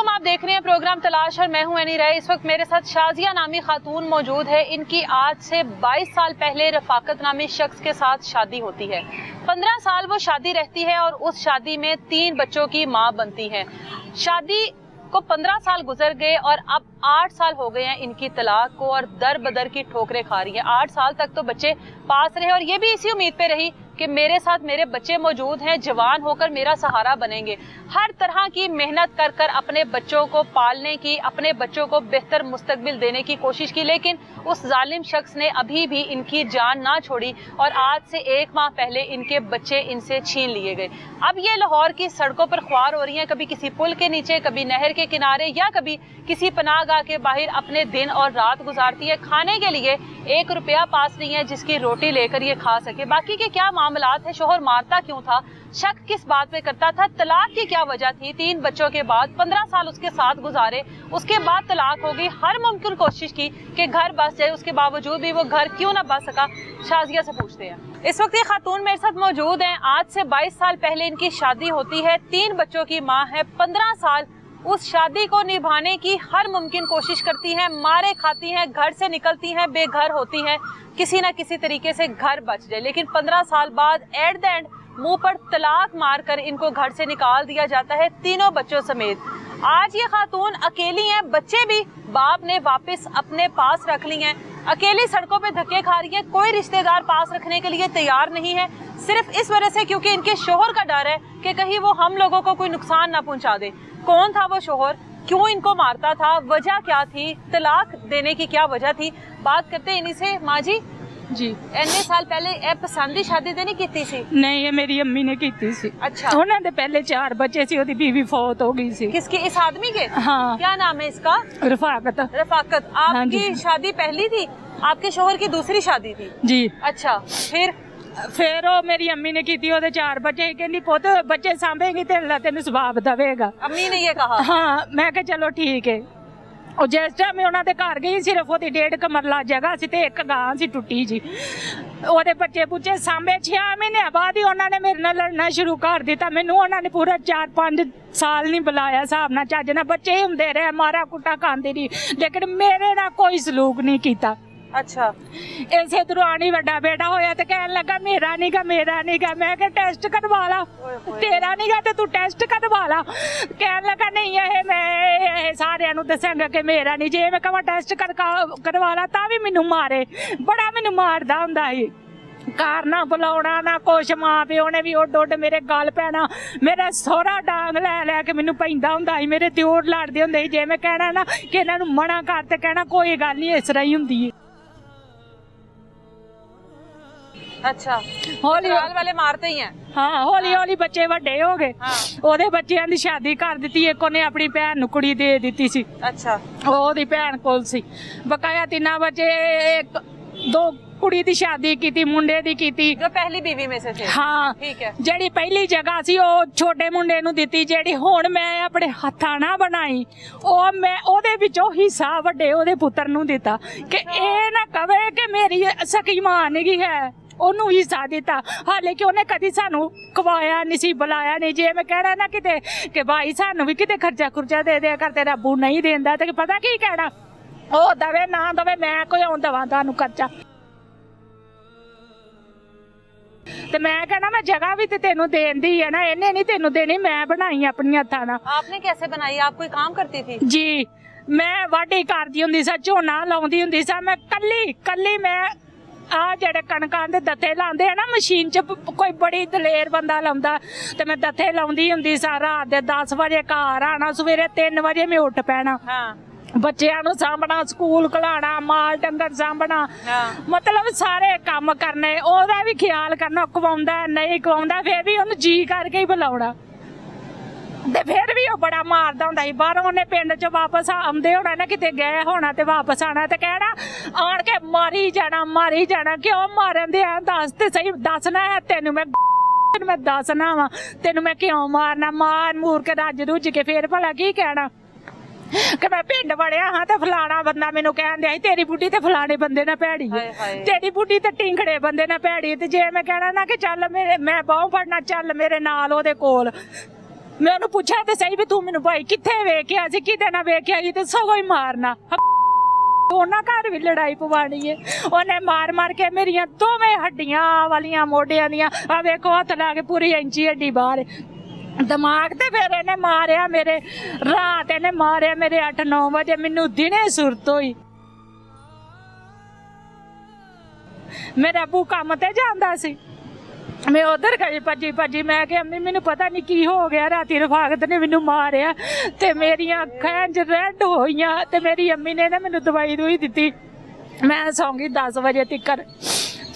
अस्सलामुअलैकुम, आप देख रहे हैं प्रोग्राम तलाश और मैं हूं एनी राय। इस वक्त मेरे साथ शाजिया नामी खातून मौजूद है। इनकी आज से 22 साल पहले रफाकत नामी शख्स के साथ शादी होती है। 15 साल वो शादी रहती है और उस शादी में 3 बच्चों की मां बनती है। शादी को 15 साल गुजर गए और अब 8 साल हो गए हैं इनकी तलाक को और दर बदर की ठोकरें खा रही है। 8 साल तक तो बच्चे पास रहे और ये भी इसी उम्मीद पे रही कि मेरे साथ मेरे बच्चे मौजूद हैं, जवान होकर मेरा सहारा बनेंगे। हर तरह की मेहनत कर कर अपने बच्चों को पालने की, अपने बच्चों को बेहतर मुस्तकबिल देने की कोशिश की, लेकिन उस जालिम शख्स ने अभी भी इनकी जान ना छोड़ी और आज से 1 माह पहले इनके बच्चे इनसे छीन लिए गए। अब ये लाहौर की सड़कों पर ख्वार हो रही हैं, कभी किसी पुल के नीचे, कभी नहर के किनारे या कभी किसी पनाहगाह के बाहर अपने दिन और रात गुजारती है। खाने के लिए 1 रुपया पास नहीं है जिसकी रोटी लेकर ये खा सके। बाकी के क्या मामलात है, शोहर मारता क्यों था, शक किस बात पे करता था, तलाक की क्या वजह थी, 3 बच्चों के बाद 15 साल उसके साथ गुजारे, उसके बाद तलाक हो गई, हर मुमकिन कोशिश की कि घर बस जाए, उसके बावजूद भी वो घर क्यों ना बस सका, शाजिया से पूछते हैं। इस वक्त ये खातून मेरे साथ मौजूद हैं। आज से 22 साल पहले इनकी शादी होती है, 3 बच्चों की माँ है। 15 साल उस शादी को निभाने की हर मुमकिन कोशिश करती हैं, मारे खाती हैं, घर से निकलती हैं, बेघर होती हैं, किसी ना किसी तरीके से घर बच जाए। लेकिन 15 साल बाद एट द एंड मुंह पर तलाक मारकर इनको घर से निकाल दिया जाता है, तीनों बच्चों समेत। आज ये खातून अकेली हैं, बच्चे भी बाप ने वापस अपने पास रख ली हैं, अकेली सड़कों पे धक्के खा रही है, कोई रिश्तेदार पास रखने के लिए तैयार नहीं है, सिर्फ इस वजह से क्योंकि इनके शोहर का डर है कि कहीं वो हम लोगों को कोई नुकसान ना पहुंचा दे। कौन था वो शोहर, क्यों इनको मारता था, वजह क्या थी, तलाक देने की क्या वजह थी, बात करते हैं इन्हीं से। माँ जी इतने साल पहले ए पसंद दी शादी तो नहीं की सी? नहीं, ये मेरी अम्मी ने की थी। अच्छा, उन्होंने दे पहले 4 बच्चे सी, ओदी बीवी फौत हो गई सी। किसकी, इस आदमी के? हाँ। क्या नाम है इसका? रफाकत। रफाकत। आपकी शादी पहली थी, आपके शोहर की दूसरी शादी थी जी। अच्छा, फिर वो मेरी अम्मी ने की थी, ओदे 4 बच्चे, कहंदी पुत बच्चे सांभेगी ते अल्लाह तेन सवाब देवेगा। अम्मी ने ये कहा? हाँ, मैं कहा चलो ठीक है। और जिस टाइम मैं उन्होंने घर गई, सिर्फ ओदी 1.5 कमरला जगह सी ते 1 गां सी टुट्टी जी। ओदे बच्चे बुच्चे सांभे। 6 महीने बाद ही उन्होंने मेरे नाल लड़ना शुरू कर दिता। मैनू उन्होंने पूरा 4-5 साल नहीं बुलाया, हिसाब नाल चज नाल बच्चे ही हुंदे रहे, मारा कुटा खांदी रही, लेकिन मेरे नाल कोई सलूक नहीं कीता। अच्छा, इसे दुरानी वड्डा बेटा होया ते कहन लगा मेरा नहीं गा, मेरा नहीं गा। मैं कहा टेस्ट करवा ला, तेरा नहीं गा ते तू टेस्ट करवा ला। कहन लगा नहीं है, मैं सारे दसांगा कि मेरा नहीं। जे मैं कहा टेस्ट करवा ला तां भी मैनू मारे, बड़ा मैनू मारदा हुंदा ही। घर ना बुलाउणा ना कुछ, मां प्यो ने भी उड उड मेरे गल पैना, मेरा सोहरा डांग लै लै के मैनू पैंदा हुंदा ही, मेरे दिओर लड़दे हुंदे ही। जे मैं कहना ना कि इन्हां नूं मना कर ते कहना कोई गल नहीं, इस तरह ही हुंदी है। अच्छा, हौली वाले मारते ही हैं। हाँ, हौली हौली बच्चे वड्डे हो गए। ओदे बच्चियां दी शादी कर दित्ती, एक ओने अपनी भैन नूं कुड़ी दे दित्ती सी। अच्छा, ओदी भैन कोल सी बकाया 3 बच्चे, 2 कुड़ी दी शादी की, मुंडे दी की, जो पहली बीवी में से थे। हाँ, ठीक है। जेड़ी पहली जगह सी ओ छोटे मुंडे नूं दित्ती, जेड़ी हुण मैं अपने हत्थां नाल बनाई ओ मैं ओदे विचों हिस्सा वड्डे ओदे पुत्तर नूं दित्ता कि ए ना कवे कि मेरी सकी मां नहीं है, ओनू हिस्सा दिता। हालांकि उन्हें कदी सानू खवाया नहीं सी, बुलाया नहीं। जे मैं कहना ना किते कि भाई सानू भी किते खर्चा खुर्चा दे दिया कर, तेरा अबू नहीं देंदा ते पता की कहना, ओ दवे ना दवे, मैं कोई आउं दवा तुहानू खर्चा। ते मैं कहना मैं जगह भी ते तेनू देंदी है ना, इन्हें नहीं तेनू देनी, मैं बनाई अपनी हत्थां नाल। आपने कैसे बनाई? आप कोई काम करती थी? जी, मैं वाढी करदी हुंदी सा, झोना लाउंदी हुंदी सा, मैं कल्ली मैं आ जेड़े कणकां दे दत्ते लांदे है ना मशीन च, कोई बड़ी दलेर बंदा लाउंदा ते मैं दत्ते लाउंदी हुंदी सा। रात दे 10 बजे घर आना, सवेरे 3 बजे मैं उठ पैना। हाँ। बच्चियां नूं सामभना, स्कूल घलाना, माल डंगर सामभना। हाँ। मतलब सारे काम करने, ओहदा भी ख्याल करना, खवाउंदा नहीं खवाउंदा, फिर भी उहनूं जी करके ही बुलाउणा। ते फिर भी बड़ा मारदा हुंदा ही। बाहरों उन्हें पिंड च वापस आउंदे होना ना, किते गए होना ते वापस आना ते कहना आण के मारी जाना। क्यों मारन दे? दस ते सही, दसना है तेनू मैं दसना वा, तेनू मैं क्यों मारना? मार मूर के रज रुज के फिर भला की कहना कि मैं पिंड वड़िया हाँ ते फलाना बंदा मैनू कहन दिया तेरी बुढ़ी ते फलाने बंदे ना भैड़ी है, तेरी बुढ़ी ते टिंगड़े बंदे ना भैड़ी। ते जे मैं कहना ना कि चल मेरे मैं बाहों फड़ना, चल मेरे नाल ओदे कोल, ਮੈਂ ਉਹਨੂੰ ਪੁੱਛਿਆ ਤੇ ਸਹੀ ਵੀ ਤੂੰ ਮੈਨੂੰ ਭਾਈ ਕਿੱਥੇ ਵੇਖਿਆ ਸੀ, ਕਿਤੇ ਨਾ ਵੇਖਿਆ ਸੀ ਤੇ ਸਗੋਂ ਹੀ ਮਾਰਨਾ। ਉਹਨਾਂ ਘਰ ਵੀ ਲੜਾਈ ਪਵਾਣੀ ਹੈ। ਉਹਨੇ ਮਾਰ ਮਾਰ ਕੇ ਮੇਰੀਆਂ ਦੋਵੇਂ ਹੱਡੀਆਂ ਵਾਲੀਆਂ ਮੋਢਿਆਂ ਦੀਆਂ ਆ ਵੇਖੋ ਹੱਥ ਲਾ ਕੇ ਪੂਰੀ ਇੰਚੀ ਹੱਡੀ ਬਾਹਰ ਦਿਮਾਗ ਤੇ। ਫਿਰ ਇਹਨੇ ਮਾਰਿਆ ਮੇਰੇ ਰਾਤ, ਇਹਨੇ ਮਾਰਿਆ ਮੇਰੇ 8-9 ਵਜੇ, ਮੈਨੂੰ ਦਿਨੇ ਸੁਰਤ ਹੋਈ। ਮੇਰਾ ਅੱਬੂ ਕੰਮ ਤੇ ਜਾਂਦਾ ਸੀ, ਮੈਂ ਉਧਰ ਗਈ ਭੱਜੀ। ਮੈਂ ਕਿਹਾ ਅੰਮੀ ਮੈਨੂੰ ਪਤਾ ਨਹੀਂ ਕੀ ਹੋ ਗਿਆ, ਰਾਤੀ ਰਫਾਕਤ ਨੇ ਮੈਨੂੰ ਮਾਰਿਆ ਤੇ ਮੇਰੀਆਂ ਅੱਖਾਂ 'ਚ ਰੈੱਡ ਹੋਈਆਂ ਤੇ ਮੇਰੀ ਅੰਮੀ ਨੇ ਨਾ ਮੈਨੂੰ ਦਵਾਈ ਦਿੱਤੀ। ਮੈਂ ਸੌਂਗੀ 10 ਵਜੇ ਤੱਕ।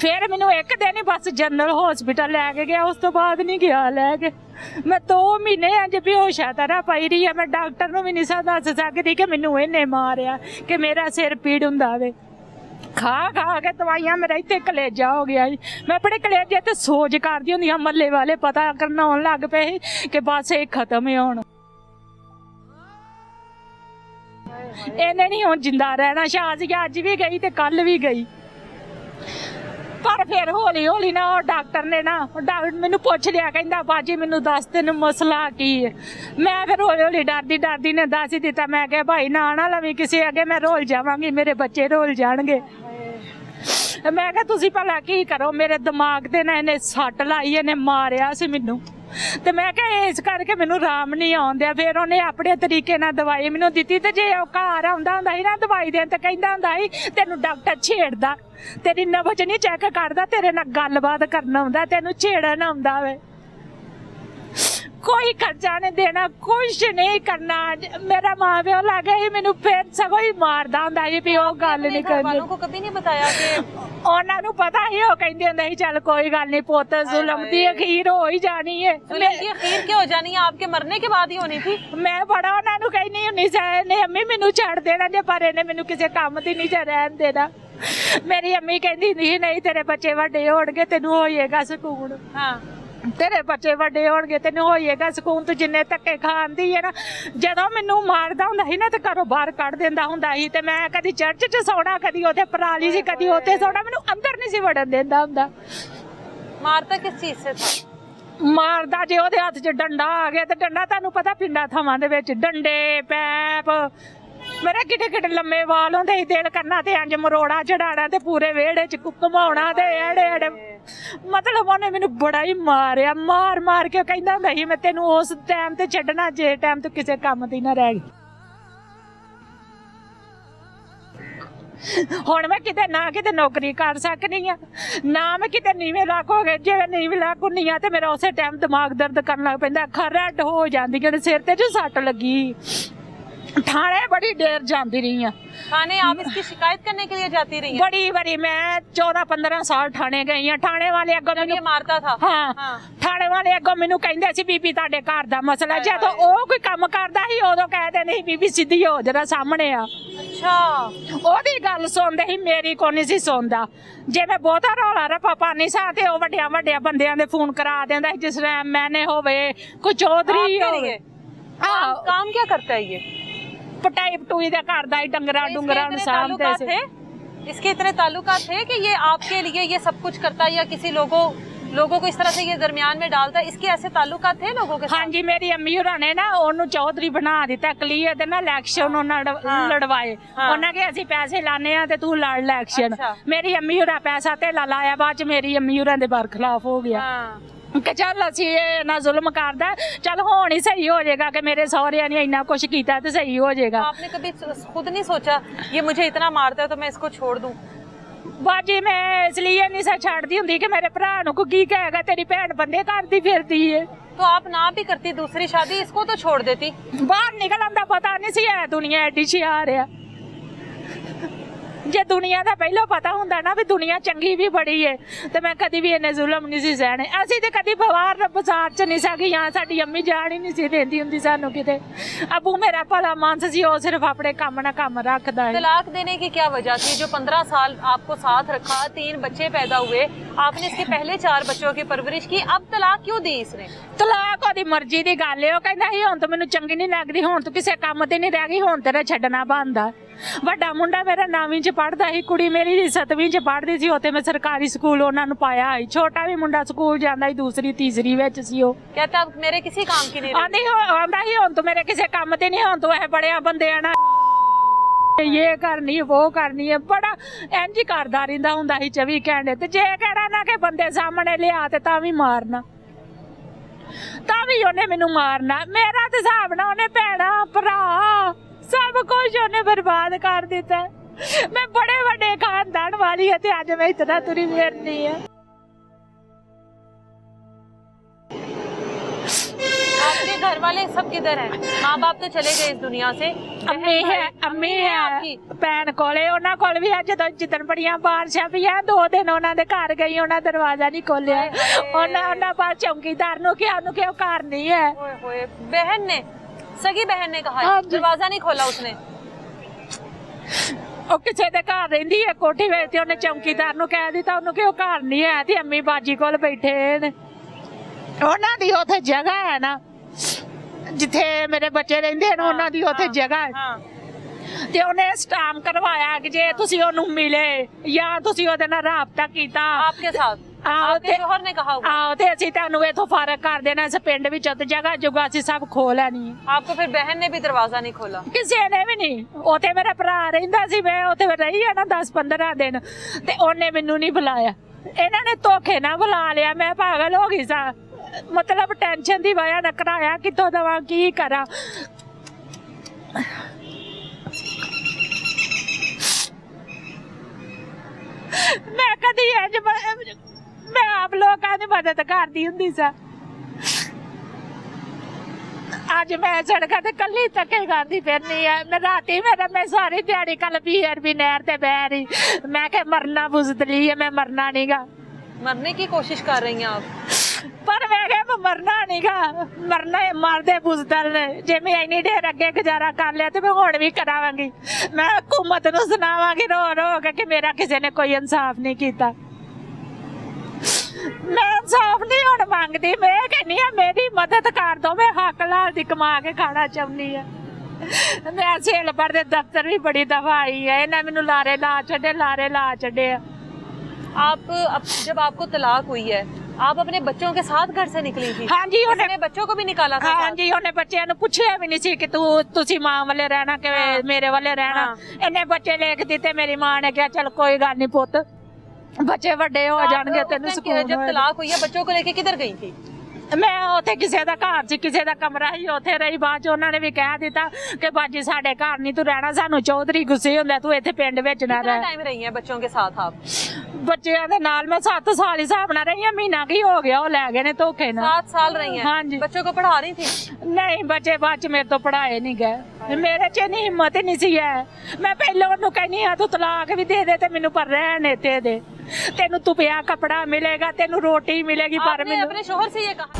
ਫਿਰ ਮੈਨੂੰ ਇੱਕ ਦਿਨ ਹੀ ਬਸ ਜਨਰਲ ਹਸਪੀਟਲ ਲੈ ਕੇ ਗਿਆ, ਉਸ ਤੋਂ ਬਾਅਦ ਨਹੀਂ ਗਿਆ ਲੈ ਕੇ। ਮੈਂ 2 ਮਹੀਨੇ ਅੱਜ ਬੇਹੋਸ਼ਾ ਤਰ੍ਹਾਂ ਪਈ ਰਹੀ ਆ। ਮੈਂ ਡਾਕਟਰ ਨੂੰ ਵੀ ਨਹੀਂ ਦੱਸ ਸਕਦੀ ਕਿ ਮੈਨੂੰ ਇਹਨੇ ਮਾਰਿਆ, ਕਿ ਮੇਰਾ ਸਿਰ ਪੀੜ ਹੁੰਦਾ ਵੇ। ਖਾ ਕੇ ਦਵਾਈਆਂ ਮੇਰਾ ਇੱਥੇ ਕਲੇਜਾ ਹੋ ਗਿਆ ਜੀ। ਮੈਂ ਆਪਣੇ ਕਲੇਜੇ ਤੇ ਸੋਜ ਕਰਦੀ ਹੁੰਦੀ ਹਾਂ, ਮੱਲੇ ਵਾਲੇ ਪਤਾ ਕਰਨ ਆਉਣ ਲੱਗ ਪਏ ਕਿ ਬਸ ਇਹ ਖਤਮ ਹੀ ਹੋਣ, ਇਹਨੇ ਨਹੀਂ ਹੁਣ ਜਿੰਦਾ ਰਹਿਣਾ। ਸ਼ਾਜ਼ੀਆ ਅੱਜ ਵੀ ਗਈ ਤੇ ਕੱਲ ਵੀ ਗਈ। ਪਰ ਫਿਰ ਹੌਲੀ ਨਾ ਉਹ ਡਾਕਟਰ ਨੇ ਨਾ ਮੈਨੂੰ ਪੁੱਛ ਲਿਆ, ਕਹਿੰਦਾ ਬਾਜੀ ਮੈਨੂੰ ਦੱਸ ਤੈਨੂੰ ਮਸਲਾ ਕੀ ਹੈ। ਮੈਂ ਫਿਰ ਹੌਲੀ ਡਰਦੀ ਨੇ ਦੱਸ ਹੀ ਦਿੱਤਾ। ਮੈਂ ਕਿਹਾ ਭਾਈ ਨਾ ਲਵੀਂ ਕਿਸੇ ਅੱਗੇ, ਮੈਂ ਰੋਲ ਜਾਵਾਂਗੀ, ਮੇਰੇ ਬੱਚੇ ਰੋਲ ਜਾਣਗੇ। ਮੈਂ ਕਿਹਾ ਤੁਸੀਂ ਭਲਾ ਕੀ ਕਰੋ, ਮੇਰੇ ਦਿਮਾਗ ਤੇ ਨਾ ਇਹਨੇ ਸੱਟ ਲਾਈ, ਇਹਨੇ ਮਾਰਿਆ ਸੀ ਮੈਨੂੰ ਤੇ ਮੈਂ ਕਿਹਾ ਇਸ ਕਰਕੇ ਮੈਨੂੰ ਆਰਾਮ ਨਹੀਂ ਆਉਂਦਿਆ। ਫਿਰ ਉਹਨੇ ਆਪਣੇ ਤਰੀਕੇ ਨਾਲ ਦਵਾਈ ਮੈਨੂੰ ਦਿੱਤੀ ਤੇ ਜੇ ਉਹ ਘਰ ਆਉਂਦਾ ਹੁੰਦਾ ਸੀ ਨਾ ਦਵਾਈ ਦੇਣ ਤੇ ਕਹਿੰਦਾ ਹੁੰਦਾ ਸੀ ਤੈਨੂੰ ਡਾਕਟਰ ਛੇੜਦਾ, ਤੇਰੀ ਨਬਜ਼ ਨਹੀਂ ਚੈੱਕ ਕਰਦਾ, ਤੇਰੇ ਨਾਲ ਗੱਲਬਾਤ ਕਰਨਾ ਹੁੰਦਾ, ਤੈਨੂੰ ਛੇੜਨ ਆਉਂਦਾ ਵੇ। ਕੋਈ ਖਰਚਾ ਨਹੀਂ ਦੇਣਾ, ਕੁਛ ਨਹੀਂ ਕਰਨਾ। ਮੇਰਾ ਮਾਂ ਪਿਓ ਲੱਗੇ ਹੀ ਮੈਨੂੰ ਫਿਰ ਸਗੋਂ ਹੀ ਮਾਰਦਾ ਹੁੰਦਾ ਸੀ ਵੀ ਉਹ ਗੱਲ ਨਹੀਂ ਕਰਨੀ। ਕभी नहीं बताया कि ਉਹਨਾਂ ਨੂੰ ਪਤਾ ਹੀ, ਉਹ ਕਹਿੰਦੇ ਹੁੰਦੇ ਸੀ ਚੱਲ ਕੋਈ ਗੱਲ ਨਹੀਂ ਪੁੱਤ, ਜ਼ੁਲਮ ਦੀ ਅਖੀਰ ਹੋ ਹੀ ਜਾਣੀ ਹੈ। अखीर क्या हो जानी है, आपके मरने के बाद ही होनी थी। ਮੈਂ ਬੜਾ ਉਹਨਾਂ ਨੂੰ ਕਹਿੰਦੀ ਹੁੰਦੀ ਸੀ ਨੇ ਅੰਮੀ ਮੈਨੂੰ ਛੱਡ ਦੇਣਾ ਜੇ, ਪਰ ਇਹਨੇ ਮੈਨੂੰ ਕਿਸੇ ਕੰਮ ਦੀ ਨਹੀਂ ਰਹਿਣ ਦੇਣਾ। ਮੇਰੀ ਅੰਮੀ ਕਹਿੰਦੀ ਹੁੰਦੀ ਸੀ ਨਹੀਂ ਤੇਰੇ ਬੱਚੇ ਵੱਡੇ ਹੋਣਗੇ ਤੈਨੂੰ ਹੋਏਗਾ ਸਕੂਨ। ਹਾਂ ਤੇਰੇ ਬੱਚੇ ਵੱਡੇ ਹੋਣਗੇ ਤੈਨੂੰ ਹੋਏਗਾ ਸਕੂਨ, ਤੂੰ ਜਿੰਨੇ ਧੱਕੇ ਖਾਂਦੀ ਹੈ ਨਾ। ਜਦੋਂ ਮੈਨੂੰ ਮਾਰਦਾ ਹੁੰਦਾ ਸੀ ਨਾ ਤੇ ਘਰੋਂ ਬਾਹਰ ਕੱਢ ਦਿੰਦਾ ਹੁੰਦਾ ਸੀ ਤੇ ਮੈਂ ਕਦੀ ਚਰਚ 'ਚ ਸੌਣਾ, ਕਦੀ ਉੱਥੇ ਪਰਾਲੀ ਸੀ, ਕਦੀ ਉੱਥੇ ਸੌਣਾ, ਮੈਨੂੰ ਅੰਦਰ ਨਹੀਂ ਸੀ ਵੜਨ ਦਿੰਦਾ ਹੁੰਦਾ। ਮਾਰਦਾ ਕਿਸ ਚੀਜ਼ ਸੇ ਥਾ? ਮਾਰਦਾ ਜੇ ਉਹਦੇ ਹੱਥ 'ਚ ਡੰਡਾ ਆ ਗਿਆ ਤੇ ਡੰਡਾ ਤੁਹਾਨੂੰ ਪਤਾ ਪਿੰਡਾਂ ਥਾਵਾਂ ਦੇ ਵਿੱਚ ਡੰਡੇ ਪੈਪ, ਮੇਰੇ ਕਿੱਡੇ ਲੰਮੇ ਵਾਲ ਹੁੰਦੇ ਸੀ, ਦਿਲ ਕਰਨਾ ਤੇ ਇੰਜ ਮਰੋੜਾ ਚੜਾਣਾ ਤੇ ਪੂਰੇ ਵਿਹੜੇ 'ਚ ਘੁਮਾਉਣਾ ਤੇ ਐੜੇ ਮਤਲਬ ਉਹਨੇ ਮੈਨੂੰ ਬੜਾ ਹੀ ਮਾਰਿਆ। ਮਾਰ ਕੇ ਕਹਿੰਦਾ ਹੁੰਦਾ ਸੀ ਮੈਂ ਤੈਨੂੰ ਉਸ ਟਾਈਮ ਤੇ ਛੱਡਣਾ ਜੇ ਟਾਈਮ ਤੂੰ ਕਿਸੇ ਕੰਮ ਦੀ ਨਾ ਰਹਿ ਗਈ। ਹੁਣ ਮੈਂ ਕਿਤੇ ਨੌਕਰੀ ਕਰ ਸਕਦੀ ਆ, ਨਾ ਮੈਂ ਕਿਤੇ ਨੀਵੇਂ ਲੱਗ ਹੋ ਗਏ। ਜੇ ਮੈਂ ਨੀਵੇਂ ਲੱਗ ਹੁੰਦੀ ਆ ਤੇ ਮੇਰਾ ਉਸੇ ਟਾਈਮ ਦਿਮਾਗ ਦਰਦ ਕਰਨ ਲੱਗ ਪੈਂਦਾ, ਅੱਖਾਂ ਰੈੱਡ ਹੋ ਜਾਂਦੀਆਂ ਨੇ, ਸਿਰ ਤੇ ਜੋ ਸੱਟ ਲੱਗੀ। थाने बड़ी देर जाती रही। थाने आप इसकी शिकायत करने के लिए जाती रही? बड़ी बड़ी, मैं 14-15 साल थाने गई हूं। थाने वाले अगों मैनू मारता था। हाँ। थाने वाले अगों मैनू कहंदे सी बीबी तुहाडे घर दा मसला, जदों ओह कोई काम करदा सी उदों कहदे नहीं बीबी सीधी हो जरा सामने आ। अच्छा, ओहदी गल सुनदे ही, मेरी कोई नहीं सी सुनदा। जे मैं बहुता रौला रप्पा पानी सा ते ओह वड्डियां वड्डियां बंदियां दे फोन करा दिंदा सी, जिस तरह मैंने होवे कोई चौधरी होवे। काम क्या करता है ये? पटाई पटूई दे करदा ही, डंगरा डुंगरा सामते से। इसके इतने ताल्लुकात थे कि ये आपके लिए ये सब कुछ करता है या किसी लोगों को इस तरह से ये दरमियान में डालता है? इसके ऐसे ताल्लुकात थे लोगों के साथ? हाँ जी, मेरी अम्मी होरां ने ना ओनू चौधरी बना दिता, क्लियर ते ना इलेक्शन उन्होंने लड़वाए। उन्होंने कहा असीं पैसे लाने आ ते तू लड़ इलेक्शन। मेरी अम्मी होरां पैसा धेला लाया, बाद च मेरी अम्मी होरां दे बरखलाफ हो गया कि चल असी ना जुल्म करदा, चल हुण ही सही हो जाएगा कि मेरे सहुरिया ने इन्ना कुछ कीता तो सही हो जाएगा। आपने कभी खुद नहीं सोचा ये मुझे इतना मारता है तो मैं इसको छोड़ दूं? बाजी मैं इसलिए नहीं सा छाड़ती हुंदी कि मेरे भरा नूं कोई की कहेगा तेरी भैन बंदे करदी फिरदी है। तो आप ना भी करती दूसरी शादी, इसको तो छोड़ देती। बाहर निकल आंदा पता नहीं सी है दुनिया एडी शियार है। जे दुनिया का पहले पता होंदा ना भी दुनिया चंगी भी बड़ी है तो मैं कभी भी इन्ने जुल्म नहीं सी सहने। असीं ते कभी बाहर बाजार च नहीं सा गईयां, साडी अम्मी जान ही नहीं सी देंदी हुंदी सानू किते। अबू मेरा भला मानस सी, वो सिर्फ अपने काम ना काम रखदा है। तलाक देने की क्या वजह थी? जो 15 साल आपको साथ रखा, 3 बच्चे पैदा हुए, आपने इसके पहले 4 बच्चों की परवरिश की, अब तलाक क्यों दी इसने? तलाक ओदी मर्जी दी गल है। वो कहंदा ही हुण तो मैनू चंगी नहीं लगदी, हुण तू किसे काम ते नहीं रह गई, हुण तेरा छड्डना बनदा। ਵੱਡਾ ਮੁੰਡਾ ਮੇਰਾ 9ਵੀਂ 'ਚ ਪੜ੍ਹਦਾ ਸੀ, ਕੁੜੀ ਮੇਰੀ 7ਵੀਂ 'ਚ ਪੜ੍ਹਦੀ ਸੀ। ਉੱਥੇ ਮੈਂ ਸਰਕਾਰੀ ਸਕੂਲ ਉਹਨਾਂ ਨੂੰ ਪਾਇਆ ਸੀ। ਛੋਟਾ ਵੀ ਮੁੰਡਾ ਸਕੂਲ ਜਾਂਦਾ ਸੀ, ਦੂਸਰੀ ਤੀਸਰੀ ਵਿੱਚ ਸੀ। ਉਹ कहता अब मेरे किसी काम की नहीं रही। ਆਂਦਾ ਸੀ ਹੁਣ ਤੂੰ ਮੇਰੇ ਕਿਸੇ ਕੰਮ ਤੇ ਨਹੀਂ, ਹੁਣ ਤੂੰ ਇਹ ਬੜਿਆ ਬੰਦਿਆਂ ਨਾਲ ਇਹ ਕਰਨੀ ਉਹ ਕਰਨੀ ਹੈ, ਬੜਾ ਇੰਝ ਹੀ ਕਰਦਾ ਰਹਿੰਦਾ ਹੁੰਦਾ ਸੀ 24 ਘੰਟੇ। ਤੇ ਜੇ ਕਹਿਣਾ ਨਾ ਕਿ ਬੰਦੇ ਸਾਹਮਣੇ ਲਿਆ ਤੇ ਤਾਂ ਵੀ ਮਾਰਨਾ, ਤਾਂ ਵੀ ਉਹਨੇ ਮੈਨੂੰ ਮਾਰਨਾ। ਮੇਰਾ ਤੇ ਹਿਸਾਬ ਨਾਲ ਉਹਨੇ ਭੈਣਾ ਭਰਾ ਸਭ ਕੁਝ ਉਹਨੇ ਬਰਬਾਦ ਕਰ ਦਿੱਤਾ। ਮੈਂ ਬੜੇ ਵੱਡੇ ਖਾਨਦਾਨ ਵਾਲੀ ਹੈ ਤੇ ਅੱਜ ਮੈਂ ਇਤਨਾ ਤੁਰੀ ਫਿਰਨੀ ਹੈ। आपके घर वाले सब किधर हैं? माँ बाप तो चले गए इस दुनिया से। ਅੰਮੀ ਹੈ ਭੈਣ ਕੋਲੇ, ਉਹਨਾਂ ਕੋਲ ਵੀ ਜਦੋਂ ਜਿੱਦਣ ਬੜੀਆਂ ਬਾਰਿਸ਼ਾਂ ਵੀ ਆ 2 ਦਿਨ ਉਹਨਾਂ ਦੇ ਘਰ ਗਈ, ਉਹਨਾਂ ਦਰਵਾਜ਼ਾ ਨਹੀਂ ਖੋਲਿਆ। ਉਹਨਾਂ ਬਾਅਦ ਚੌਂਕੀਦਾਰ ਨੂੰ ਕਿਹਾ ਉਹਨੂੰ ਕਿ ਉਹ ਘਰ ਨਹੀਂ ਹੈ। ओए होए, बहन ने, सगी बहन ने कहा है, दरवाजा नहीं खोला उसने। ਉਹ ਕਿਸੇ ਦੇ ਘਰ ਰਹਿੰਦੀ ਹੈ ਕੋਠੀ ਵਿੱਚ, ਤੇ ਉਹਨੇ ਚੌਂਕੀਦਾਰ ਨੂੰ ਕਹਿ ਦਿੱਤਾ ਉਹਨੂੰ ਕਿ ਉਹ ਘਰ ਨਹੀਂ ਹੈ ਤੇ ਅੰਮੀ ਬਾਜੀ ਕੋਲ ਬੈਠੇ ਨੇ। ਉਹਨਾਂ ਦੀ ਉੱਥੇ ਜਗ੍ਹਾ ਹੈ ਨਾ ਜਿੱਥੇ ਮੇਰੇ ਬੱਚੇ ਰਹਿੰਦੇ ਨੇ, ਉਹਨਾਂ ਦੀ ਉੱਥੇ ਜਗ੍ਹਾ ਹੈ। ਤੇ ਉਹਨੇ ਸਟਾਮ ਕਰਵਾਇਆ ਕਿ ਜੇ ਤੁਸੀਂ ਉਹਨੂੰ ਮਿਲੇ ਜਾਂ ਤੁਸੀਂ ਉਹਦੇ ਨਾਲ ਰਾਬਤਾ ਕੀਤਾ आपके साथ आपके शोहर ने कहा होगा। ਆਹੋ ਤੇ ਅਸੀਂ ਤੁਹਾਨੂੰ ਇਥੋਂ ਫਾਰਗ ਕਰ ਦੇਣਾ, ਇਸ ਪਿੰਡ ਵਿੱਚ ਤੇ ਜਗ੍ਹਾ ਜੁਗਾ ਅਸੀਂ ਸਭ ਖੋ ਲੈਣੀ ਹੈ। आपको फिर बहन ने भी दरवाजा नहीं खोला? ਕਿਸੇ ਨੇ ਵੀ ਨਹੀਂ। ਉੱਥੇ ਮੇਰਾ ਭਰਾ ਰਹਿੰਦਾ ਸੀ, ਮੈਂ ਉੱਥੇ ਰਹੀ ਆ ਨਾ 10-15 ਦਿਨ, ਤੇ ਉਹਨੇ ਮੈਨੂੰ ਨਹੀਂ ਬੁਲਾਇਆ। ਇਹਨਾਂ ਨੇ ਧੋਖੇ ਨਾਲ ਬੁਲਾ ਲਿਆ। ਮੈਂ ਪਾਗਲ ਹੋ ਗਈ ਸਾਂ, ਮਤਲਬ ਟੈਨਸ਼ਨ ਦੀ ਵਜ੍ਹਾ ਨਾਲ ਕਰਾਇਆ। ਕਿੱਥੋਂ ਦਵਾਂ, ਕੀ ਕਰਾਂ? ਮੈਂ ਕਦੀ ਇੰਝ ਮੈਂ ਆਪ ਲੋਕਾਂ ਦੀ ਮਦਦ ਕਰਦੀ ਹੁੰਦੀ ਸਾਂ। ਅੱਜ ਮੈਂ ਸੜਕਾਂ ਤੇ ਕੱਲੀ ਧੱਕੇ ਕਰਦੀ ਫਿਰਨੀ ਆ। ਮੈਂ ਰਾਤੀ ਮੈਂ ਸਾਰੀ ਦਿਹਾੜੀ ਕੱਲ ਵੀ ਨਹਿਰ ਤੇ ਬਹਿ ਰਹੀ। ਮੈਂ ਕਿਹਾ ਮਰਨਾ ਬੁਜ਼ਦਲੀ ਹੈ, ਮੈਂ ਮਰਨਾ ਨੀਗਾ। मरने की कोशिश कर रही हैं आप? ਪਰ ਮੈਂ ਕਿਹਾ ਮੈਂ ਮਰਨਾ ਨੀਗਾ, ਮਰਨਾ ਮਰਦੇ ਬੁਜ਼ਦਲ ਨੇ। ਜੇ ਮੈਂ ਇੰਨੀ ਢੇਰ ਅੱਗੇ ਗੁਜ਼ਾਰਾ ਕਰ ਲਿਆ ਤੇ ਮੈਂ ਹੁਣ ਵੀ ਕਰਾਂਗੀ। ਮੈਂ ਹਕੂਮਤ ਨੂੰ ਸੁਣਾਵਾਂਗੀ ਰੋ ਰੋ ਕੇ ਕਿ ਮੇਰਾ ਕਿਸੇ ਨੇ ਕੋਈ ਇਨਸਾਫ ਨਹੀਂ ਕੀਤਾ। ਮੈਂ ਇਨਸਾਫ ਨਹੀਂ ਹੁਣ ਮੰਗਦੀ। ਮੈਂ ਕਹਿੰਦੀ ਆ ਮੇਰੀ ਮਦਦ ਕਰ ਦੋ, ਮੈਂ ਹੱਕ ਲਾਲ ਦੀ ਕਮਾ ਕੇ ਖਾਣਾ ਚਾਹੁੰਦੀ ਆ। ਮੈਂ ਸੇਲਪਰ ਦੇ ਦਫ਼ਤਰ ਵੀ ਬੜੀ ਦਫਾ ਆਈ ਹੈ, ਇਹਨਾਂ ਮੈਨੂੰ ਲਾਰੇ ਲਾ ਛੱਡੇ ਆ। आप जब आपको तलाक हुई है, आप अपने बच्चों के साथ घर से निकली थी? हाँ जी, उसने बच्चों को भी निकाला था? हाँ जी, ਉਹਨੇ ਬੱਚਿਆਂ ਨੂੰ ਪੁੱਛਿਆ ਵੀ ਨਹੀਂ ਸੀ ਕਿ ਤੁਸੀਂ ਮਾਂ ਵਾਲੇ ਰਹਿਣਾ ਕਿ ਮੇਰੇ ਵਾਲੇ ਰਹਿਣਾ। ਇਹਨੇ ਬੱਚੇ ਲਿਖ ਦਿੱਤੇ। ਮੇਰੀ ਮਾਂ ਨੇ ਕਿਹਾ ਚਲ ਕੋਈ ਗੱਲ ਨਹੀਂ ਪੁੱਤ, ਬੱਚੇ ਵੱਡੇ ਹੋ ਜਾਣਗੇ ਤੈਨੂੰ ਸਕੂਨ। जब तलाक हुई है बच्चों को लेके किधर गई थी? ਮੈਂ ਉੱਥੇ ਕਿਸੇ ਦਾ ਘਰ ਸੀ, ਕਿਸੇ ਦਾ ਕਮਰਾ ਸੀ, ਉੱਥੇ ਰਹੀ। ਬਾਅਦ ਚ ਉਹਨਾਂ ਨੇ ਵੀ ਕਹਿ ਦਿੱਤਾ ਕਿ ਬਾਜੀ ਸਾਡੇ ਘਰ ਨਹੀਂ ਤੂੰ ਰਹਿਣਾ, ਸਾਨੂੰ ਚੌਧਰੀ ਗੁੱਸੇ ਹੁੰਦਾ, ਤੂੰ ਇੱਥੇ ਪਿੰਡ ਵਿੱਚ ਨਾ ਰਹਿ। टाइम रही है बच्चों के साथ आप? ਬੱਚਿਆਂ ਦੇ ਨਾਲ ਮੈਂ 7 ਸਾਲ ਹਿਸਾਬ ਨਾਲ ਰਹੀ ਹਾਂ। ਮਹੀਨਾ ਕੀ ਹੋ ਗਿਆ ਉਹ ਲੈ ਗਏ ਨੇ ਧੋਖੇ ਨਾਲ। 7 साल रही हैं? हाँ जी। बच्चों को पढ़ा रही थी? ਨਹੀਂ ਬੱਚੇ ਬਾਅਦ ਚ ਮੇਰੇ ਤੋਂ ਪੜਾਏ ਨਹੀਂ ਗਏ। ਮੇਰੇ ਚ ਨਹੀਂ ਹਿੰਮਤ ਨਹੀਂ ਸੀ ਹੈ। ਮੈਂ ਪਹਿਲਾਂ ਉਹਨੂੰ ਕਹਿੰਦੀ ਆ ਤੂੰ ਤਲਾਕ ਵੀ ਦੇ ਦੇ ਤੇ ਮੈਨੂੰ ਪਰ ਰਹਿਣ ਇੱਥੇ ਦੇ, ਤੈਨੂੰ ਧੁੱਪਿਆ ਕੱਪੜਾ ਮਿਲੇਗਾ, ਤੈਨੂੰ ਰੋਟੀ ਮਿਲੇਗੀ। ਪਰ आपने अपने शोहर से ये कहा?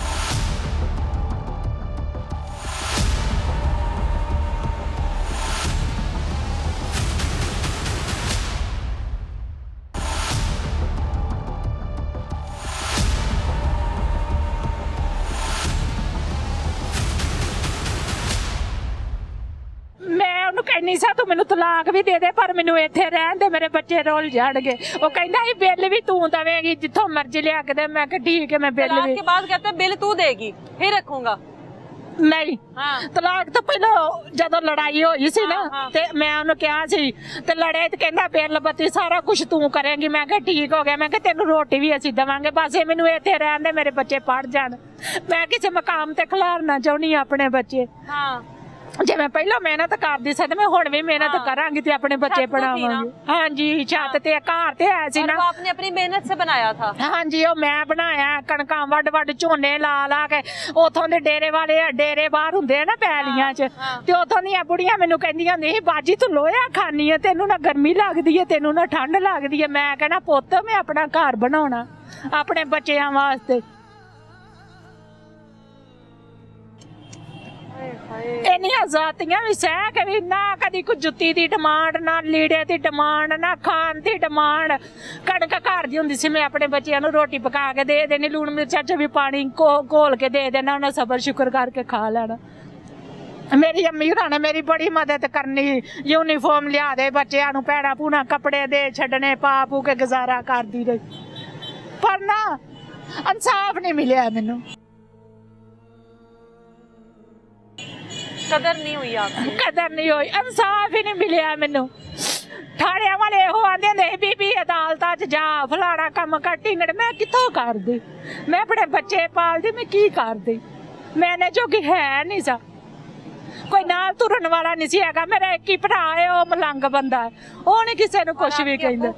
ਮੈਂ ਉਹਨੂੰ ਕਹਿੰਦੀ ਸਾਂ ਤੂੰ ਮੈਨੂੰ ਤਲਾਕ ਵੀ ਦੇ ਦੇ ਪਰ ਮੈਨੂੰ ਇੱਥੇ ਰਹਿਣ ਦੇ, ਮੇਰੇ ਬੱਚੇ ਰੋਲ ਜਾਣਗੇ। ਉਹ ਕਹਿੰਦਾ ਸੀ ਬਿੱਲ ਵੀ ਤੂੰ ਦੇਵੇਂਗੀ ਜਿੱਥੋਂ ਮਰਜ਼ੀ ਲਿਆ ਕੇ ਦੇ। ਮੈਂ ਕਿਹਾ ਠੀਕ ਹੈ, ਮੈਂ ਬਿੱਲ तलाक ਵੀ। के बाद कहते हैं बिल तू देगी फिर रखूंगा। ਨਹੀਂ हाँ। ਤਲਾਕ ਤੋਂ ਪਹਿਲਾਂ ਜਦੋਂ ਲੜਾਈ ਹੋਈ ਸੀ ਨਾ ਹਾਂ। ਤੇ ਮੈਂ ਉਹਨੂੰ ਕਿਹਾ ਸੀ ਤੇ ਲੜੇ ਤੇ ਕਹਿੰਦਾ ਬਿੱਲ ਬੱਤੀ ਸਾਰਾ ਕੁਝ ਤੂੰ ਕਰੇਂਗੀ। ਮੈਂ ਕਿਹਾ ਠੀਕ ਹੋ ਗਿਆ। ਮੈਂ ਕਿਹਾ ਤੈਨੂੰ ਰੋਟੀ ਵੀ ਅਸੀਂ ਦੇਵਾਂਗੇ, ਬਸ ਇਹ ਮੈਨੂੰ ਇੱਥੇ ਰਹਿਣ ਦੇ, ਮੇਰੇ ਬੱਚੇ ਪੜ ਜਾਣ। ਮੈਂ ਕਿਸੇ ਮਕਾਮ ਤੇ ਖਿਲਾਰਨਾ ਚਾਹੁੰਦੀ ਆਪਣੇ ਬੱਚੇ। हाँ। ਜੇ ਮੈਂ ਪਹਿਲਾਂ ਮਿਹਨਤ ਕਰਦੀ ਸੀ ਤੇ ਮੈਂ ਹੁਣ ਵੀ ਮਿਹਨਤ ਕਰਾਂਗੀ ਤੇ ਆਪਣੇ ਬੱਚੇ ਛੱਤ ਤੋਂ ਸੀ ਨਾ? ਪੜਾਵਾਂਗੀ। ਹਾਂਜੀ ਛੱਤ ਤੇ ਘਰ ਤੇ ਹੈ ਸੀ और ਨਾ। वो आपने अपनी मेहनत से बनाया था? ਹਾਂਜੀ ਉਹ ਮੈਂ ਬਣਾਇਆ। ਕਣਕਾਂ ਵੱਡ ਝੋਨੇ ਲਾ ਕੇ ਉਥੋਂ ਦੇ ਡੇਰੇ ਵਾਲੇ ਡੇਰੇ ਬਾਹਰ ਹੁੰਦੇ ਆ ਨਾ ਪੈਲੀਆਂ 'ਚ, ਤੇ ਉਥੋਂ ਦੀਆਂ ਬੁੜੀਆਂ ਮੈਨੂੰ ਕਹਿੰਦੀਆਂ ਹੁੰਦੀਆਂ ਸੀ ਬਾਜੀ ਤੂੰ ਲੋਹਾ ਖਾਨੀ ਹੈ, ਤੈਨੂੰ ਨਾ ਗਰਮੀ ਲੱਗਦੀ ਹੈ, ਤੈਨੂੰ ਨਾ ਠੰਡ ਲੱਗਦੀ ਹੈ। ਮੈਂ ਕਹਿਣਾ ਪੁੱਤ ਮੈਂ ਆਪਣਾ ਘਰ ਬਣਾਉਣਾ ਆਪਣੇ ਬੱਚਿਆਂ ਵਾਸਤੇ। ਇੰਨੀਆਂ ਜ਼ਾਤੀਆਂ ਵੀ ਸਹਿ ਕੇ ਵੀ ਨਾ ਕਦੀ ਕੋਈ ਜੁੱਤੀ ਦੀ ਡਿਮਾਂਡ, ਨਾ ਲੀੜੇ ਦੀ ਡਿਮਾਂਡ, ਨਾ ਖਾਣ ਦੀ ਡਿਮਾਂਡ। ਕਣਕ ਘਰ ਦੀ ਹੁੰਦੀ ਸੀ, ਮੈਂ ਆਪਣੇ ਬੱਚਿਆਂ ਨੂੰ ਰੋਟੀ ਪਕਾ ਕੇ ਦੇ ਦੇਣੀ, ਲੂਣ ਮਿਰਚਾਂ 'ਚ ਵੀ ਪਾਣੀ ਘੋਲ ਕੇ ਦੇ ਦੇਣਾ, ਉਹਨਾਂ ਸਬਰ ਸ਼ੁਕਰ ਕਰਕੇ ਖਾ ਲੈਣਾ। ਮੇਰੀ ਅੰਮੀ ਹੋਰਾਂ ਨੇ ਮੇਰੀ ਬੜੀ ਮਦਦ ਕਰਨੀ, ਯੂਨੀਫਾਰਮ ਲਿਆ ਦੇ ਬੱਚਿਆਂ ਨੂੰ, ਭੈਣਾਂ ਭੂਣਾ ਕੱਪੜੇ ਦੇ ਛੱਡਣੇ, ਪਾ ਪੂ ਕੇ ਗੁਜ਼ਾਰਾ ਕਰਦੀ ਰਹੀ, ਪਰ ਨਾ ਇਨਸਾਫ ਨਹੀਂ ਮਿਲਿਆ ਮੈਨੂੰ। कदर नहीं हुई आपकी? कदर नहीं हुई, इंसाफ ही नहीं मिलिया मैनू। थाणिया वाले ਇਹੋ ਆਂਦੇ ਨੇ ਬੀਬੀ ਅਦਾਲਤਾਂ 'ਚ ਜਾ, ਫਲਾਣਾ ਕੰਮ ਕਰ, ਢਿੰਗੜ। ਮੈਂ ਕਿੱਥੋਂ ਕਰਦੀ? ਮੈਂ ਆਪਣੇ ਬੱਚੇ ਪਾਲਦੀ, ਮੈਂ ਕੀ ਕਰਦੀ? ਮੈਨੇ ਜੋਗੀ ਹੈ ਨਹੀਂ ਸਾ, ਕੋਈ ਨਾਲ ਤੁਰਨ ਵਾਲਾ ਨਹੀਂ ਸੀ ਹੈਗਾ। ਮੇਰਾ ਇੱਕ ਹੀ ਭਰਾ ਹੈ, ਉਹ ਮਲੰਗ ਬੰਦਾ ਹੈ, ਉਹ ਨਹੀਂ ਕਿਸੇ ਨੂੰ ਕੁਛ ਵੀ ਕਹਿੰਦਾ।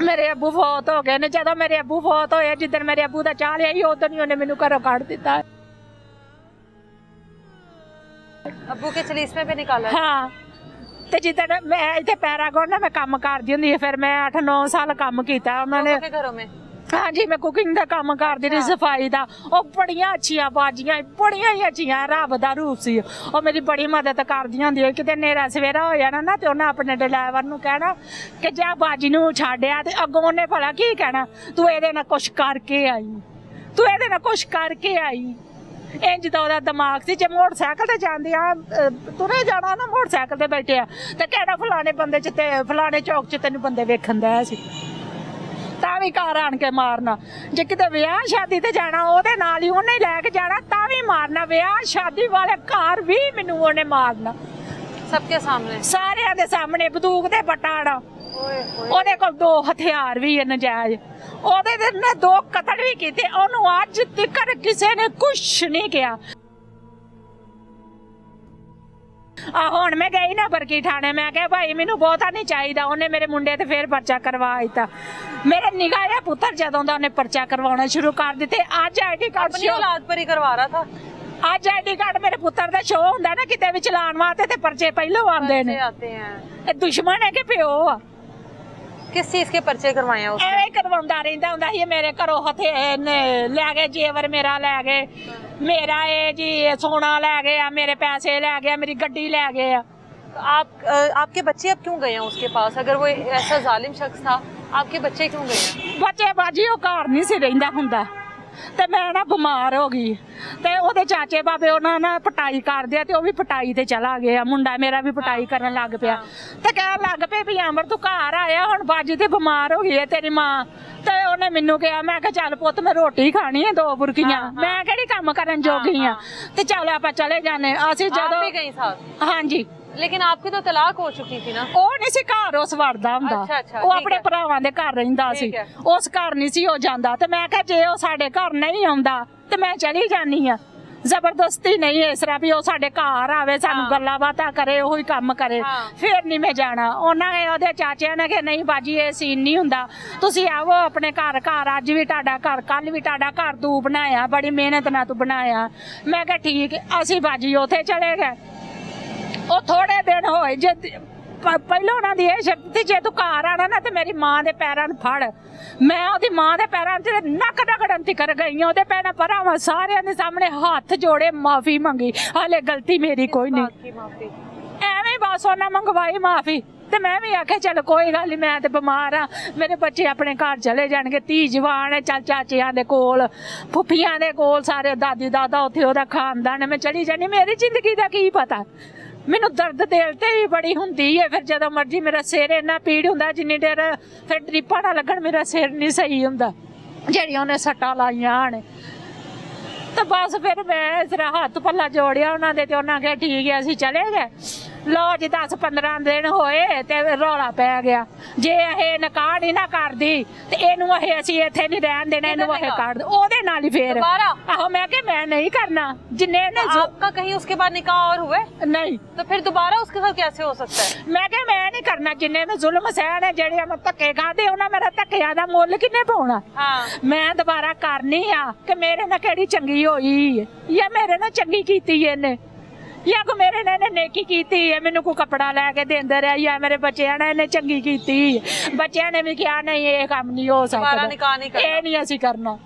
ਮੇਰੇ ਅੱਬੂ ਫੌਤ ਹੋ ਗਏ ਨੇ। ਜਦੋਂ ਮੇਰੇ ਅੱਬੂ ਫੌਤ ਹੋਏ, ਜਿੱਦਣ ਮੇਰੇ ਅੱਬੂ ਦਾ ਚਾਹ ਲਿਆ ਸੀ, ਉਦੋਂ ਹੀ ਉਹਨੇ ਮੈਨੂੰ ਘਰੋਂ ਕੱਢ ਦਿੱਤਾ। अब्बू के चलीसमे पे निकाला? हाँ, ਤੇ ਜਿੱਦਣ ਮੈਂ ਇੱਥੇ ਪੈਰਾਗੋਨ ਨਾ ਮੈਂ ਕੰਮ ਕਰਦੀ ਹੁੰਦੀ, ਫਿਰ ਮੈਂ 8-9 ਸਾਲ ਕੰਮ ਕੀਤਾ ਉਹਨਾਂ ਨੇ घरों में। हाँ जी, मैं कुकिंग ਦਾ ਕੰਮ ਕਰਦੀ ਰਹੀ, ਸਫਾਈ ਦਾ। ਉਹ ਬੜੀਆਂ ਅੱਛੀਆਂ ਬਾਜੀਆਂ, ਬੜੀਆਂ ਹੀ ਅੱਛੀਆਂ, ਰੱਬ ਦਾ ਰੂਪ ਸੀ। ਉਹ ਮੇਰੀ ਬੜੀ ਮਦਦ ਕਰਦੀਆਂ ਹੁੰਦੀਆਂ। ਕਿਤੇ ਨੇਰਾ ਸਵੇਰਾ ਹੋ ਜਾਣਾ ਨਾ, ਤੇ ਉਹਨਾਂ ਆਪਣੇ ਡਰਾਈਵਰ ਨੂੰ ਕਹਿਣਾ ਕਿ ਜਾ ਬਾਜੀ ਨੂੰ ਛੱਡਿਆ, ਤੇ ਅੱਗੋਂ ਉਹਨੇ ਭਲਾ ਕੀ ਕਹਿਣਾ, ਤੂੰ ਇਹਦੇ ਨਾਲ ਕੁਛ ਕਰਕੇ ਆਈ, ਤੂੰ ਇਹਦੇ ਨਾਲ ਕੁਛ ਕਰਕੇ ਆਈ। ਇੰਜ ਤਾਂ ਉਹਦਾ ਦਿਮਾਗ ਸੀ। ਜੇ ਮੋਟਰਸਾਈਕਲ ਤੇ ਜਾਂਦੇ ਆ, ਤੁਰੇ ਜਾਣਾ ਨਾ, ਮੋਟਰਸਾਈਕਲ ਤੇ ਬੈਠੇ ਆ, ਤੇ ਕਹਿਣਾ ਫਲਾਣੇ ਬੰਦੇ 'ਚ ਤੇ ਫਲਾਣੇ ਚੌਕ 'ਚ ਤੈਨੂੰ ਬੰਦੇ ਵੇਖਣ ਦਾ ਸੀ, ਤਾਂ ਵੀ ਘਰ ਆਣ ਕੇ ਮਾਰਨਾ। ਜੇ ਕਿਤੇ ਵਿਆਹ ਸ਼ਾਦੀ ਤੇ ਜਾਣਾ, ਉਹਦੇ ਨਾਲ ਹੀ ਉਹਨੇ ਲੈ ਕੇ ਜਾਣਾ, ਤਾਂ ਵੀ ਮਾਰਨਾ। ਵਿਆਹ ਸ਼ਾਦੀ ਵਾਲੇ ਘਰ ਵੀ ਮੈਨੂੰ ਉਹਨੇ ਮਾਰਨਾ, सबके सामने, ਸਾਰਿਆਂ ਦੇ ਸਾਹਮਣੇ ਬੰਦੂਕ ਦੇ ਬਟਾੜਾ। ਉਹਦੇ ਕੋਲ 2 ਹਥਿਆਰ ਵੀ ਹੈ ਨਜਾਇਜ਼। ਉਹਦੇ ਤੇ ਨੇ 2 ਕਤਲ ਵੀ ਕੀਤੇ। ਉਹਨੂੰ ਅੱਜ ਤੱਕ ਕਿਸੇ ਨੇ ਕੁਛ ਨਹੀਂ ਕਿਹਾ। ਹੁਣ ਮੈਂ ਗਈ ਨਾ ਬਰਕੀ ਥਾਣੇ, ਮੈਂ ਕਿਹਾ ਭਾਈ ਮੈਨੂੰ ਬਹੁਤਾ ਨਹੀਂ ਚਾਹੀਦਾ। ਉਹਨੇ ਮੇਰੇ ਮੁੰਡੇ ਤੇ ਫੇਰ ਪਰਚਾ ਕਰਵਾ ਦਿੱਤਾ। ਮੇਰੇ ਨਿਗਾਹ ਜਿਹਾ ਪੁੱਤਰ ਜਦੋਂ ਦਾ ਉਹਨੇ ਪਰਚਾ ਕਰਵਾਉਣਾ ਸ਼ੁਰੂ ਕਰ ਦਿੱਤੇ। ਅੱਜ ਆਈਡੀ ਕਾਰਡ अपनी औलाद पर ही करवा रहा था। ਅੱਜ ਆਈਡੀ ਕਾਰਡ ਮੇਰੇ ਪੁੱਤਰ ਦਾ ਸ਼ੋਅ ਹੁੰਦਾ ਨਾ ਕਿਤੇ ਵੀ ਚਲਾਉਣ ਵਾਸਤੇ, ਤੇ ਪਰਚੇ ਪਹਿਲੋਂ ਆਉਂਦੇ ਨੇ। ਇਹ ਦੁਸ਼ਮਣ ਹੈ ਕਿ ਪਿਓ ਆ? किस चीज के पर्चे करवाए हैं उसने? ਐਵੇਂ ਕਰਵਾਉਂਦਾ ਰਹਿੰਦਾ ਹੁੰਦਾ ਸੀ। ਮੇਰੇ ਘਰੋਂ ਹਥੇ ਲੈ ਗਏ, ਜੇਵਰ ਮੇਰਾ ਲੈ ਗਏ, ਮੇਰਾ ਇਹ ਜੀ ਸੋਨਾ ਲੈ ਗਏ ਆ, ਮੇਰੇ ਪੈਸੇ ਲੈ गए, मेरी गड्डी ले गए। आपके बच्चे अब क्यों गए हैं उसके पास? अगर वो ऐसा जालिम शख्स था, आपके बच्चे क्यों गए हैं? बच्चे बाजी वो घर नहीं सी रहिंदा हुंदा, ਤੇ ਮੈਂ ਨਾ ਬਿਮਾਰ ਹੋ ਗਈ, ਤੇ ਉਹਦੇ ਚਾਚੇ ਬਾਬੇ ਉਹਨਾਂ ਨਾਲ ਪਟਾਈ ਕਰਦੇ ਆ, ਤੇ ਉਹ ਵੀ ਪਟਾਈ ਤੇ ਚਲਾ ਗਿਆ। ਮੁੰਡਾ ਮੇਰਾ ਵੀ ਪਟਾਈ ਕਰਨ ਲੱਗ ਪਿਆ, ਤੇ ਕਹਿਣ ਲੱਗ ਪਏ ਵੀ ਅਮਰ ਤੂੰ ਘਰ ਆਇਆ, ਹੁਣ ਬਾਜੀ ਤੇ ਬਿਮਾਰ ਹੋ ਗਈ ਹੈ ਤੇਰੀ ਮਾਂ। ਤੇ ਉਹਨੇ ਮੈਨੂੰ ਕਿਹਾ, ਮੈਂ ਕਿਹਾ ਚੱਲ ਪੁੱਤ ਮੈਂ ਰੋਟੀ ਖਾਣੀ ਹੈ 2 ਬੁਰਕੀਆਂ, ਮੈਂ ਕਿਹੜੀ ਕੰਮ ਕਰਨ ਜੋਗੀ ਆ, ਤੇ ਚੱਲ ਆਪਾਂ ਚਲੇ ਜਾਣੇ। ਅਸੀਂ ਜਦੋਂ गई साथ? ਹਾਂਜੀ, लेकिन आपकी तो तलाक हो चुकी थी ना? ਉਹ ਨਹੀਂ ਸੀ ਘਰ ਉਸ ਵੜਦਾ ਹੁੰਦਾ। ਉਹ ਆਪਣੇ ਭਰਾਵਾਂ ਦੇ ਘਰ ਰਹਿੰਦਾ ਸੀ, ਉਸ ਘਰ ਨਹੀਂ ਸੀ ਉਹ ਜਾਂਦਾ। ਤੇ ਮੈਂ ਕਿਹਾ ਜੇ ਉਹ ਸਾਡੇ ਘਰ ਨਹੀਂ ਆਉਂਦਾ ਤੇ ਮੈਂ ਚਲੀ ਜਾਨੀ ਆ। ਜ਼ਬਰਦਸਤੀ ਨਹੀਂ ਇਸ ਤਰ੍ਹਾਂ ਵੀ ਉਹ ਸਾਡੇ ਘਰ ਆਵੇ, ਸਾਨੂੰ ਗੱਲਾਂ ਬਾਤਾਂ ਕਰੇ, ਉਹੀ ਕੰਮ ਕਰੇ, ਫਿਰ ਨਹੀਂ ਮੈਂ ਜਾਣਾ। ਉਹਨਾਂ ਨੇ ਉਹਦੇ ਚਾਚਿਆਂ ਨੇ ਕਿ ਨਹੀਂ ਬਾਜੀ ਇਹ ਸੀਨ ਨਹੀਂ ਹੁੰਦਾ, ਤੁਸੀਂ ਆਵੋ ਆਪਣੇ ਘਰ। ਘਰ ਅੱਜ ਵੀ ਤੁਹਾਡਾ ਘਰ, ਕੱਲ ਵੀ ਤੁਹਾਡਾ ਘਰ ਤੂੰ ਬਣਾਇਆ, ਬੜੀ ਮਿਹਨਤ ਨਾਲ ਤੂੰ ਬਣਾਇਆ। ਮੈਂ ਕਿਹਾ ਠੀਕ। ਅਸੀਂ ਬਾਜੀ ਉੱਥੇ ਚਲੇ ਗਏ। ਉਹ ਥੋੜੇ ਦਿਨ ਹੋਏ, ਜੇ ਪਹਿਲਾਂ ਉਹਨਾਂ ਦੀ ਇਹ ਸ਼ਰਤ ਸੀ ਜੇ ਤੂੰ ਘਰ ਆਣਾ ਨਾ ਤੇ ਮੇਰੀ ਮਾਂ ਦੇ ਪੈਰਾਂ ਨੂੰ ਫੜ। ਮੈਂ ਉਹਦੀ ਮਾਂ ਦੇ ਪੈਰਾਂ ਤੇ ਨੱਕ ਰਗੜਨ ਤਿਕਰ ਗਈ। ਉਹਦੇ ਪੈਰਾਂ ਭਰਾਵਾਂ ਸਾਰਿਆਂ ਦੇ ਸਾਹਮਣੇ ਹੱਥ ਜੋੜੇ, ਮਾਫੀ ਮੰਗੀ। ਹਾਲੇ ਗਲਤੀ ਮੇਰੀ ਕੋਈ ਨਹੀਂ, ਐਵੇਂ ਬਸ ਉਹਨਾਂ ਮੰਗਵਾਈ ਮਾਫੀ। ਤੇ ਮੈਂ ਵੀ ਆਖਿਆ ਚੱਲ ਕੋਈ ਗੱਲ ਨਹੀਂ, ਮੈਂ ਤੇ ਬਿਮਾਰ ਆ, ਮੇਰੇ ਬੱਚੇ ਆਪਣੇ ਘਰ ਚਲੇ ਜਾਣਗੇ। 30 ਜਵਾਨ ਹੈ, ਚੱਲ ਚਾਚਿਆਂ ਦੇ ਕੋਲ, ਫੁੱਫੀਆਂ ਦੇ ਕੋਲ, ਸਾਰੇ ਦਾਦੀ ਦਾਦਾ ਉੱਥੇ, ਉਹਦਾ ਖਾਨਦਾਨ, ਮੈਂ ਚਲੀ ਜਾਣੀ। ਮੇਰੀ ਜ਼ਿੰਦਗੀ ਦਾ ਕੀ ਪਤਾ? ਮੈਨੂੰ ਦਰਦ ਦਿਲ ਤੇ ਵੀ ਬੜੀ ਹੁੰਦੀ ਹੈ। ਫਿਰ ਜਦੋਂ ਮਰਜੀ ਮੇਰਾ ਸਿਰ ਇੰਨਾ ਪੀੜ ਹੁੰਦਾ, ਜਿੰਨੀ ਦੇਰ ਫਿਰ ਡਰਿੱਪਾਂ ਨਾ ਲੱਗਣ ਮੇਰਾ ਸਿਰ ਨਹੀਂ ਸਹੀ ਹੁੰਦਾ, ਜਿਹੜੀਆਂ ਉਹਨੇ ਸੱਟਾਂ ਲਾਈਆਂ ਨੇ। ਤਾਂ ਬਸ ਫਿਰ ਮੈਂ ਇਸ ਤਰ੍ਹਾਂ ਹੱਥ ਪੱਲਾ ਜੋੜਿਆ ਉਹਨਾਂ ਦੇ, ਤੇ ਉਹਨਾਂ ਕਿਹਾ ਠੀਕ ਹੈ ਅਸੀਂ ਚਲੇ ਗਏ। ਲਓ ਜੀ 10-15 ਦਿਨ ਹੋਏ ਤੇ ਰੌਲਾ ਪੈ ਗਿਆ, ਜੇ ਇਹ ਨਿਕਾਹ ਨਹੀਂ ਨਾ ਕਰਦੀ ਤੇ ਇਹਨੂੰ ਅਸੀਂ ਇੱਥੇ ਨਹੀਂ ਰਹਿਣ ਦੇਣਾ, ਇਹਨੂੰ ਇਹ ਕਰ ਦੋ। ਉਹਦੇ ਨਾਲ ਹੀ ਫੇਰ ਆਹੋ ਮੈਂ ਕਿਹਾ ਮੈਂ ਨਹੀਂ ਕਰਨਾ। ਜਿੰਨੇ आपका कहीं उसके बाद निकाह और हुए? नहीं। तो फिर दोबारा उसके साथ कैसे हो सकता है? मैं क्या मैं नहीं करना। जिन्ने में जुल्म सहन है, जेड़े मैं धक्के खादे उन्हें मेरा धक्कियां दा मुੱਲ किन्ने पाउणा? मैं दोबारा करनी आ कि मेरे नाल केड़ी चंगी होई या मेरे नाल चंगी कीती इहने, या को मेरे ने नेकी कीती है, मैनू कोई कपड़ा लैके देंदा रहा, या मेरे बच्चों ने इन्हें चंगी कीती। बच्चों ने भी कहा नहीं ये काम नहीं हो सकता, ये नहीं असीं करना।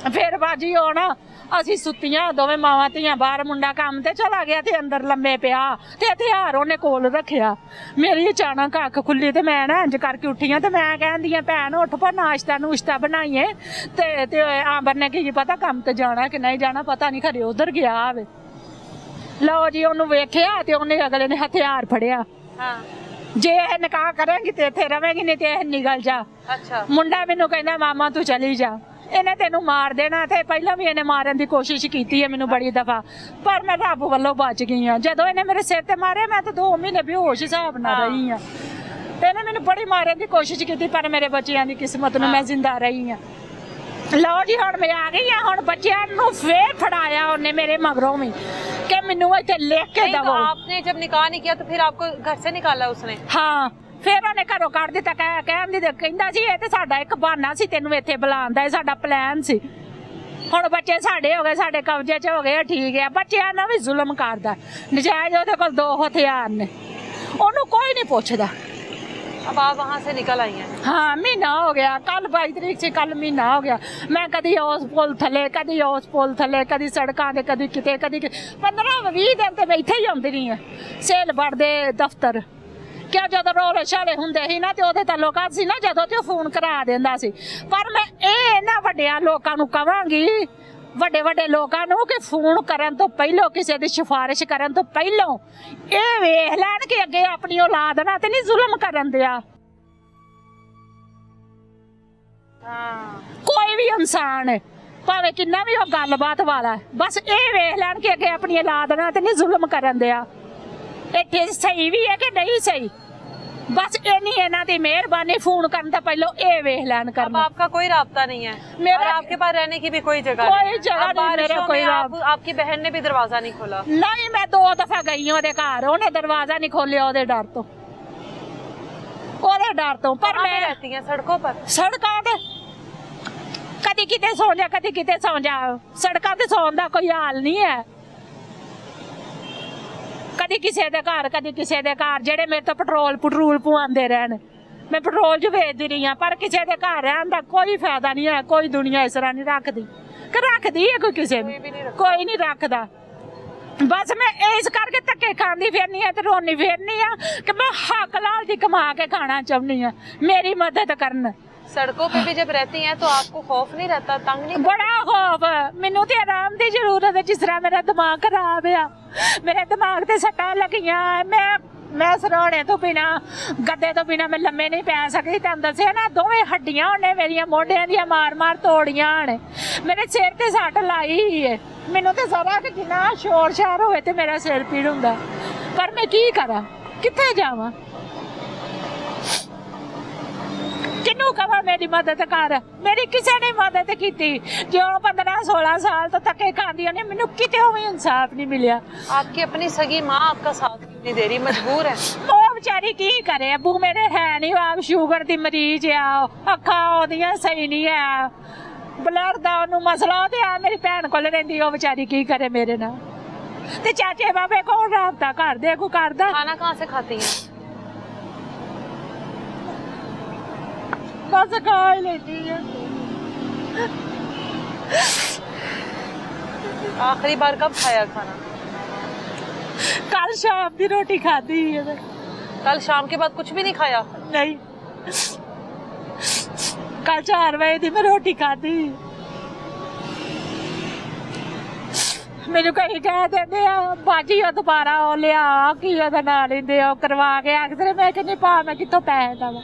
फिर बाजी होना ਅਸੀਂ ਸੁੱਤੀਆਂ ਦੋਵੇਂ ਮਾਵਾਂ ਧੀਆਂ ਬਾਹਰ, ਮੁੰਡਾ ਕੰਮ ਤੇ ਚਲਾ ਗਿਆ ਤੇ ਅੰਦਰ ਲੰਮੇ ਪਿਆ, ਤੇ ਹਥਿਆਰ ਉਹਨੇ ਕੋਲ ਰੱਖਿਆ। ਮੇਰੀ ਅਚਾਨਕ ਅੱਖ ਖੁੱਲੀ ਤੇ ਮੈਂ ਨਾ ਇੰਜ ਕਰਕੇ ਉੱਠੀਆਂ, ਤੇ ਮੈਂ ਕਹਿੰਦੀ ਆ ਭੈਣ ਉੱਠ ਪਾ, ਨਾਸ਼ਤਾ ਨੂਸ਼ਤਾ ਬਣਾਈਏ। ਤੇ ਆਂਬਰ ਨੇ ਕੀ ਪਤਾ ਕੰਮ ਤੇ ਜਾਣਾ ਕਿ ਨਹੀਂ ਜਾਣਾ, ਪਤਾ ਨਹੀਂ, ਖਰੇ ਉਧਰ ਗਿਆ ਆਵੇ। ਲਓ ਜੀ ਉਹਨੂੰ ਵੇਖਿਆ ਤੇ ਉਹਨੇ ਅਗਲੇ ਨੇ ਹਥਿਆਰ ਫੜਿਆ। ਹਾਂ ਜੇ ਇਹ ਨਿਕਾਹ ਕਰੇਂਗੀ ਤੇ ਇੱਥੇ ਰਵੇਂਗੀ, ਨਹੀਂ ਤੇ ਇਹ ਨਿਕਲ ਜਾ। ਅੱਛਾ ਮੁੰਡਾ ਮੈਨੂੰ ਕਹਿੰਦਾ ਮਾਮਾ ਤੂੰ ਚਲੀ ਜਾ, ਇਹਨੇ ਤੈਨੂੰ ਮਾਰ ਦੇਣਾ। ਤੇ ਪਹਿਲਾਂ ਵੀ ਇਹਨੇ ਮਾਰਨ ਦੀ ਕੋਸ਼ਿਸ਼ ਕੀਤੀ ਹੈ ਮੈਨੂੰ ਬੜੀ ਦਫਾ, ਪਰ ਮੈਂ ਰੱਬ ਵੱਲੋਂ ਬਚ ਗਈ ਹਾਂ। ਜਦੋਂ ਇਹਨੇ ਮੇਰੇ ਸਿਰ ਤੇ ਮਾਰਿਆ ਮੈਂ ਤਾਂ 2 ਮਹੀਨੇ ਬੇਹੋਸ਼ ਹਿਸਾਬ ਨਾਲ ਰਹੀ ਹਾਂ। ਤੇ ਇਹਨੇ ਮੈਨੂੰ ਬੜੀ ਮਾਰਨ ਦੀ ਕੋਸ਼ਿਸ਼ ਕੀਤੀ, ਪਰ ਮੇਰੇ ਬੱਚਿਆਂ ਦੀ ਕਿਸਮਤ ਨੂੰ ਮੈਂ ਜ਼ਿੰਦਾ ਰਹੀ ਹਾਂ। ਲਓ ਜੀ ਹੁਣ ਮੈਂ ਆ ਗਈ ਹਾਂ। ਹੁਣ ਬੱਚਿਆਂ ਨੂੰ ਫੇਰ ਫੜਾਇਆ ਉਹਨੇ ਮੇਰੇ ਮਗਰੋਂ ਵੀ कि मैनू इत्थे लिख के दवो। आपने जब निकाह नहीं किया तो फिर आपको घर से निकाला उसने? हाँ फिर उन्हें घरों कढ़ दिता, कहंदा सी ये ते साडा इक बहाना सी तैनूं इत्थे बुलाउण दा, साडा प्लान सी। हुण बच्चे साडे हो गए, साडे कब्जे च हो गए, ठीक है। बच्चिआं नाल भी जुल्म करदा, नजायज ओहदे कोल 2 हथियार ने, ओनूं कोई नहीं पुछदा। अब आप वहाँ से निकल आई हैं? हाँ महीना हो गया, कल 22 तरीक से कल महीना हो गया। मैं कदी उस पुल थले, कदी उस पुल थले, कदी सड़कों से, कदी किते, कदी 15-20 दिन तो मैं इत्थे ही आउंदी रही हां सेलबड़ दे दफ्तर। क्या जदों रोले शाले हुंदे सी ना ते ओहदे ताल्लुकात सी ना, जदों ते फोन करा दिंदा सी। पर मैं इन्हां वड्डिआं लोकां नूं कहांगी, ਵੱਡੇ ਵੱਡੇ ਲੋਕਾਂ ਨੂੰ ਕਿ ਫੋਨ ਕਰਨ ਤੋਂ ਪਹਿਲਾਂ, ਕਿਸੇ ਦੀ ਸਿਫਾਰਿਸ਼ ਕਰਨ ਤੋਂ ਪਹਿਲਾਂ ਇਹ ਵੇਖ ਲੈਣ ਕਿ ਅੱਗੇ ਆਪਣੀ ਔਲਾਦ ਨਾਲ ਤੇ ਨਹੀਂ ਜ਼ੁਲਮ ਕਰਨ ਦਿਆ। ਕੋਈ ਵੀ ਇਨਸਾਨ ਹੈ ਭਾਵੇਂ ਕਿੰਨਾ ਵੀ ਉਹ ਗੱਲਬਾਤ ਵਾਲਾ, ਬਸ ਇਹ ਵੇਖ ਲੈਣ ਕਿ ਅੱਗੇ ਆਪਣੀ ਔਲਾਦ ਨਾਲ ਤੇ ਨਹੀਂ ਜ਼ੁਲਮ ਕਰਨ ਦਿਆ। ਇੱਥੇ ਸਹੀ ਵੀ ਹੈ ਕਿ ਨਹੀਂ ਸਹੀ, बस इन्नी इन्हां दी मेहरबानी। फोन करने तो पहले ये वेख लैन करना। अब आपका कोई राब्ता नहीं है मेरा, आपके पास रहने की भी कोई जगह कोई जगह नहीं, मेरा कोई आपकी बहन ने भी दरवाजा नहीं खोला? नहीं, मैं 2 दफा गई हूं ओहदे घर, उन्हें दरवाजा नहीं खोलिया ओहदे डर तो, ओहदे डर तो। पर मैं रहती हैं सड़कों पर, सड़कों ते कदी किते सौ जा, कदी किते सौ जा। सड़कों ते सौन दा कोई हाल नहीं है। कदी किसी दे घर, कदी किसी दे घर, जेड़े मेरे तो पेट्रोल पवांदे रहन, मैं पेट्रोल च भेजदी रही हां। पर किसी दे घर रहन दा कोई फायदा नहीं है। कोई दुनिया इस तरह नहीं रखदी, कि रखदी है कोई किसी ने? कोई नहीं रखदा। बस मैं इस करके धक्के खांदी फिरनी है ते रोनी फिरनी है कि मैं हक लाल दी कमा के खाना चाहनी है, मेरी मदद करन। सड़कों पे भी जब रहती हैं तो आपको खौफ नहीं रहता, तंग नहीं? बड़ा खौफ। मैनू तो आराम की जरूरत है। जिस तरह मेरा दिमाग खराब है, मेरे दिमाग से सट्टां लगियां, मैं सराहने तो बिना, गद्दे तो बिना मैं लम्मे नहीं पै सकती। तुहानूं दस्सिआ ना, दोवें हड्डियां ने मेरिया मोढियां दियां मार मार तोड़ियां ने, मेरे सिर ते सट लाई है। मैनू तो सारा कि जिन्ना शोर शार होए ते मेरा सिर पीड़ हुंदा, पर मैं की करा, कित्थे जावां, किनू कहा मेरी मदद कर? मेरी किसी ने मदद की। जो 15-16 साल तो धक्के खांदी ने, मैनू किते भी इंसाफ नहीं मिलिया। आपकी अपनी सगी माँ आपका साथ नहीं दे रही, मजबूर है वो बेचारी की करे। अबू मेरे है नहीं, आप शुगर दी मरीज आ, अखा ओदियां सही नहीं है, ब्लड दा ओनू मसला ते आ, मेरी भैन कोल रहिंदी, ओ बेचारी की करे मेरे नाल। ते चाचे बाबे कोल राबता करदे, कोई करदा? खाना कहाँ से खाती हैं? बस खा ही लेती है। आखिरी बार कब खाया खाना? कल शाम की रोटी खाधी है। कल शाम के बाद कुछ भी नहीं खाया? नहीं, कल 4 बजे की मैं रोटी खाधी। मैनू कहीं कह देंगे बाजी दोबारा लिया की ना लेंदे करवा के, आखिर मैं कहनी पा मैं कितों पैसे दवा,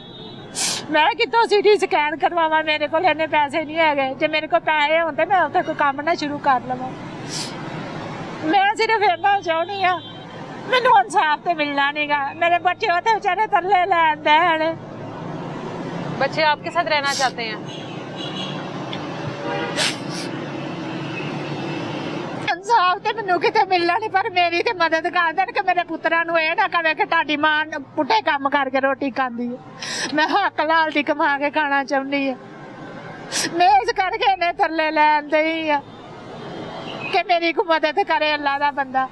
मैं कितों सीटी स्कैन करवावा, मेरे को इन्ने पैसे नहीं है। जो मेरे को पैसे होंगे मैं उत्थे कोई काम ना शुरू कर लवां। मैं सिर्फ इन्ना चाहनी हाँ, मैनू इंसाफ तो मिलना नहीं गा। मेरे बच्चे उत्थे बेचारे तरले लैन दे। बच्चे आपके साथ रहना चाहते हैं? इंसाफ तो मैनू किते मिलना नहीं, पर मेरी तो मदद कर देन कि मेरे पुत्तरां नूं इह ना कहे कि तुहाडी मां पुट्ठे काम करके रोटी खांदी है। मैं हक लाल दी कमा के खाना चाहनी है। मैं इस करके इन्ने तरले लैन दई आ कि मेरी को मदद करे अल्लाह दा बंदा।